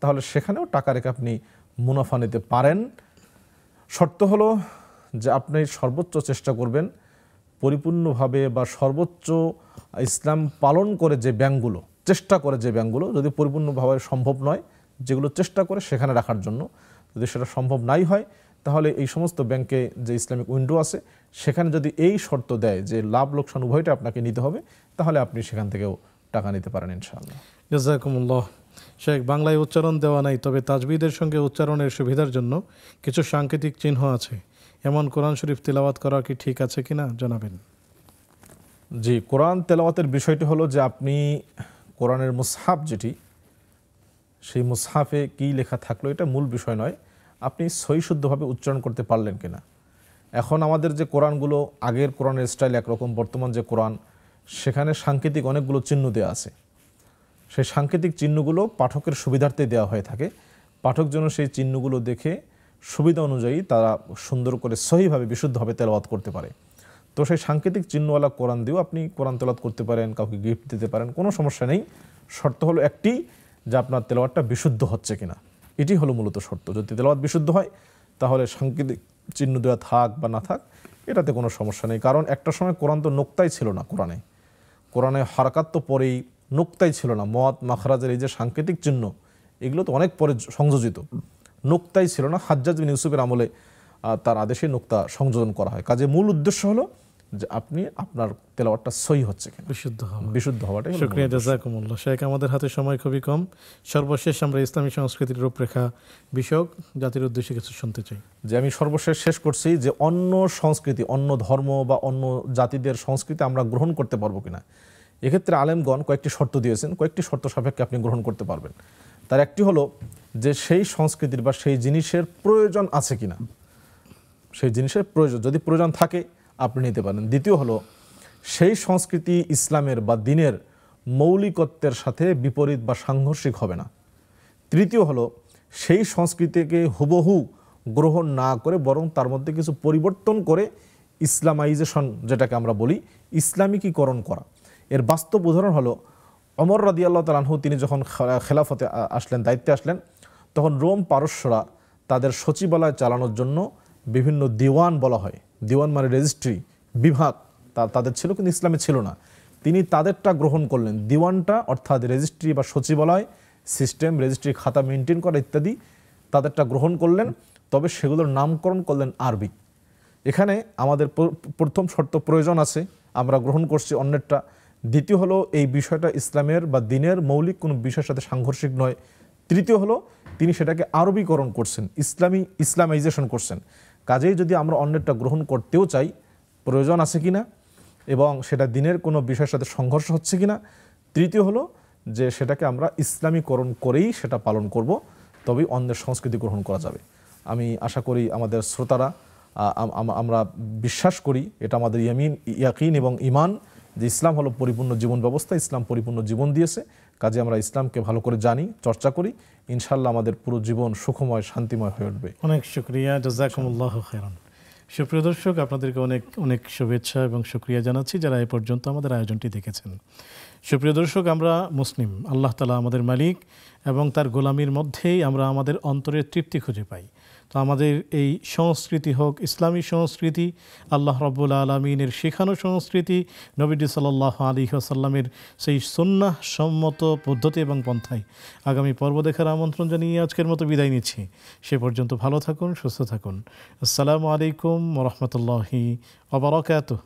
তাহলে সেখানেও টাকা রেখে আপনি মুনাফা নিতে পারেন। শর্ত হলো যে আপনি সর্বোচ্চ চেষ্টা করবেন পরিপূর্ণভাবে বা সর্বোচ্চ ইসলাম পালন করে যে ব্যাংকগুলো, চেষ্টা করে যে ব্যাংকগুলো, যদি পরিপূর্ণভাবে সম্ভব নয়, যেগুলো চেষ্টা করে সেখানে রাখার জন্য, যদি সেটা সম্ভব নাই হয়, তাহলে এই সমস্ত ব্যাংকে যে ইসলামিক উইন্ডো আছে সেখানে যদি এই শর্ত দেয় যে লাভ লোকসান উভয়টা আপনাকে নিতে হবে, তাহলে আপনি সেখান থেকেও টাকা নিতে পারেন ইনশাআল্লাহ। জাযাকুমুল্লাহ। শেখ, বাংলায় উচ্চারণ দেওয়া নাই, তবে তাজবিদের সঙ্গে উচ্চারণের সুবিধার জন্য কিছু সাংকেতিক চিহ্ন আছে, এমন কোরআন শরীফ তেলাওয়াত করা কি ঠিক আছে কিনা জানাবেন। জি, কোরআন তেলাওয়াতের বিষয়টি হলো যে আপনি কোরআনের মুসহাফ যেটি, সেই মুসহাফে কী লেখা থাকলো এটা মূল বিষয় নয়, আপনি সহিশুদ্ধভাবে উচ্চারণ করতে পারলেন কিনা। এখন আমাদের যে কোরআনগুলো, আগের কোরআনের স্টাইল একরকম, বর্তমান যে কোরআন, সেখানে সাংকেতিক অনেকগুলো চিহ্ন দেওয়া আছে। সেই সাংকেতিক চিহ্নগুলো পাঠকের সুবিধার্থে দেওয়া হয়ে থাকে। পাঠক যেন সেই চিহ্নগুলো দেখে সুবিধা অনুযায়ী তারা সুন্দর করে সহিভাবে বিশুদ্ধভাবে তেলাওয়াত করতে পারে। তো সেই সাংকেতিক চিহ্নওয়ালা কোরআন দিয়েও আপনি কোরআন তেলাওয়াত করতে পারেন, কাউকে গিফট দিতে পারেন, কোনো সমস্যা নেই। শর্ত হলো একটি, যে আপনার তেলাওয়াতটা বিশুদ্ধ হচ্ছে কিনা, এটি হলো মূলত শর্ত। যদি তেলাওয়াত বিশুদ্ধ হয় তাহলে সাংকেতিক চিহ্ন দেওয়া থাক বা না থাক এটাতে কোনো সমস্যা নেই। কারণ একটা সময় কোরআন তো নোক্তাই ছিল না, কোরআনে হারাকাত তো পরেই, নোক্তাই ছিল না। মদ, মাখরাজের এই যে সাংকেতিক চিহ্ন, এগুলো তো অনেক পরে সংযোজিত, নোক্তাই ছিল না। হাজ্জাজ বিন ইউসুফের আমলে তার আদেশে নোক্তা সংযোজন করা হয়। কাজে মূল উদ্দেশ্য হলো যে আপনি আপনার তেলাওয়াতটা সহি হচ্ছে কিনা, বিশুদ্ধ হওয়াটাই। শুকরিয়া, জাযাকুমুল্লাহ। শেখ, আমাদের হাতে সময় খুবই কম, সর্বশেষ আমরা ইসলামী সংস্কৃতির রূপরেখা বিষয়ক জাতির উদ্দেশ্যে কিছু শুনতে চাই। যে আমি সর্বশেষ শেষ করছি যে অন্য সংস্কৃতি, অন্য ধর্ম বা অন্য জাতিদের সংস্কৃতি আমরা গ্রহণ করতে পারবো কিনা। এক্ষেত্রে আলেমগণ কয়েকটি শর্ত দিয়েছেন, কয়েকটি শর্ত সাপেক্ষে আপনি গ্রহণ করতে পারবেন। তার একটি হলো যে সেই সংস্কৃতির বা সেই জিনিসের প্রয়োজন আছে কিনা, সেই জিনিসের প্রয়োজন, যদি প্রয়োজন থাকে আপনি নিতে পারেন। দ্বিতীয় হলো সেই সংস্কৃতি ইসলামের বা দ্বীনের মৌলিকত্বের সাথে বিপরীত বা সাংঘর্ষিক হবে না। তৃতীয় হলো সেই সংস্কৃতিকে হুবহু গ্রহণ না করে বরং তার মধ্যে কিছু পরিবর্তন করে ইসলামাইজেশন, যেটাকে আমরা বলি ইসলামিকীকরণ করা। এর বাস্তব উদাহরণ হলো ওমর রাদিয়াল্লাহু তাআলা আনহু, তিনি যখন খেলাফতে আসলেন, দায়িত্বে আসলেন, তখন রোম পারস্যরা তাদের সচিবালয় চালানোর জন্য বিভিন্ন দিওয়ান, বলা হয় দিওয়ান মানে রেজিস্ট্রি বিভাগ, তাদের ছিল, কিন্তু ইসলামে ছিল না। তিনি তাদেরটা গ্রহণ করলেন, দিওয়ানটা অর্থাৎ রেজিস্ট্রি বা সচিবালয় সিস্টেম, রেজিস্ট্রি খাতা মেনটেন করা ইত্যাদি, তাদেরটা গ্রহণ করলেন, তবে সেগুলোর নামকরণ করলেন আরবি। এখানে আমাদের প্রথম শর্ত প্রয়োজন আছে, আমরা গ্রহণ করছি অন্যেরটা। দ্বিতীয় হলো এই বিষয়টা ইসলামের বা দ্বীনের মৌলিক কোনো বিষয়ের সাথে সাংঘর্ষিক নয়। তৃতীয় হলো তিনি সেটাকে আরবীকরণ করছেন, ইসলামাইজেশন করছেন। কাজেই যদি আমরা অন্যেরটা গ্রহণ করতেও চাই, প্রয়োজন আছে কিনা এবং সেটা দ্বীনের কোনো বিষয়ের সাথে সংঘর্ষ হচ্ছে কিনা। তৃতীয় হলো যে সেটাকে আমরা ইসলামীকরণ করেই সেটা পালন করব, তবেই অন্যের সংস্কৃতি গ্রহণ করা যাবে। আমি আশা করি আমাদের শ্রোতারা, আমরা বিশ্বাস করি, এটা আমাদের ইয়াকিন এবং ইমান, যে ইসলাম হলো পরিপূর্ণ জীবন ব্যবস্থা, ইসলাম পরিপূর্ণ জীবন দিয়েছে। কাজে আমরা ইসলামকে ভালো করে জানি, চর্চা করি, ইনশাআল্লাহ আমাদের পুরো জীবন সুখময়, শান্তিময় হয়ে উঠবে। অনেক শুকরিয়া, জাযাকুমুল্লাহু খাইরান। সুপ্রিয় দর্শক, আপনাদেরকে অনেক অনেক শুভেচ্ছা এবং শুকরিয়া জানাচ্ছি যারা এ পর্যন্ত আমাদের আয়োজনটি দেখেছেন। সুপ্রিয় দর্শক, আমরা মুসলিম, আল্লাহ তাআলা আমাদের মালিক এবং তার গোলামির মধ্যেই আমরা আমাদের অন্তরের তৃপ্তি খুঁজে পাই। তো আমাদের এই সংস্কৃতি হোক ইসলামী সংস্কৃতি, আল্লাহ রাব্বুল আলামিনের শেখানো সংস্কৃতি, নবীজি সাল্লাল্লাহু আলাইহি ওয়াসাল্লামের সেই সুন্নাহ সম্মত পদ্ধতি এবং পন্থায় আগামী পর্ব দেখার আমন্ত্রণ জানিয়ে আজকের মতো বিদায় নিচ্ছি। সে পর্যন্ত ভালো থাকুন, সুস্থ থাকুন। আসসালামু আলাইকুম ওয়া রাহমাতুল্লাহি ওয়া বারাকাতুহু।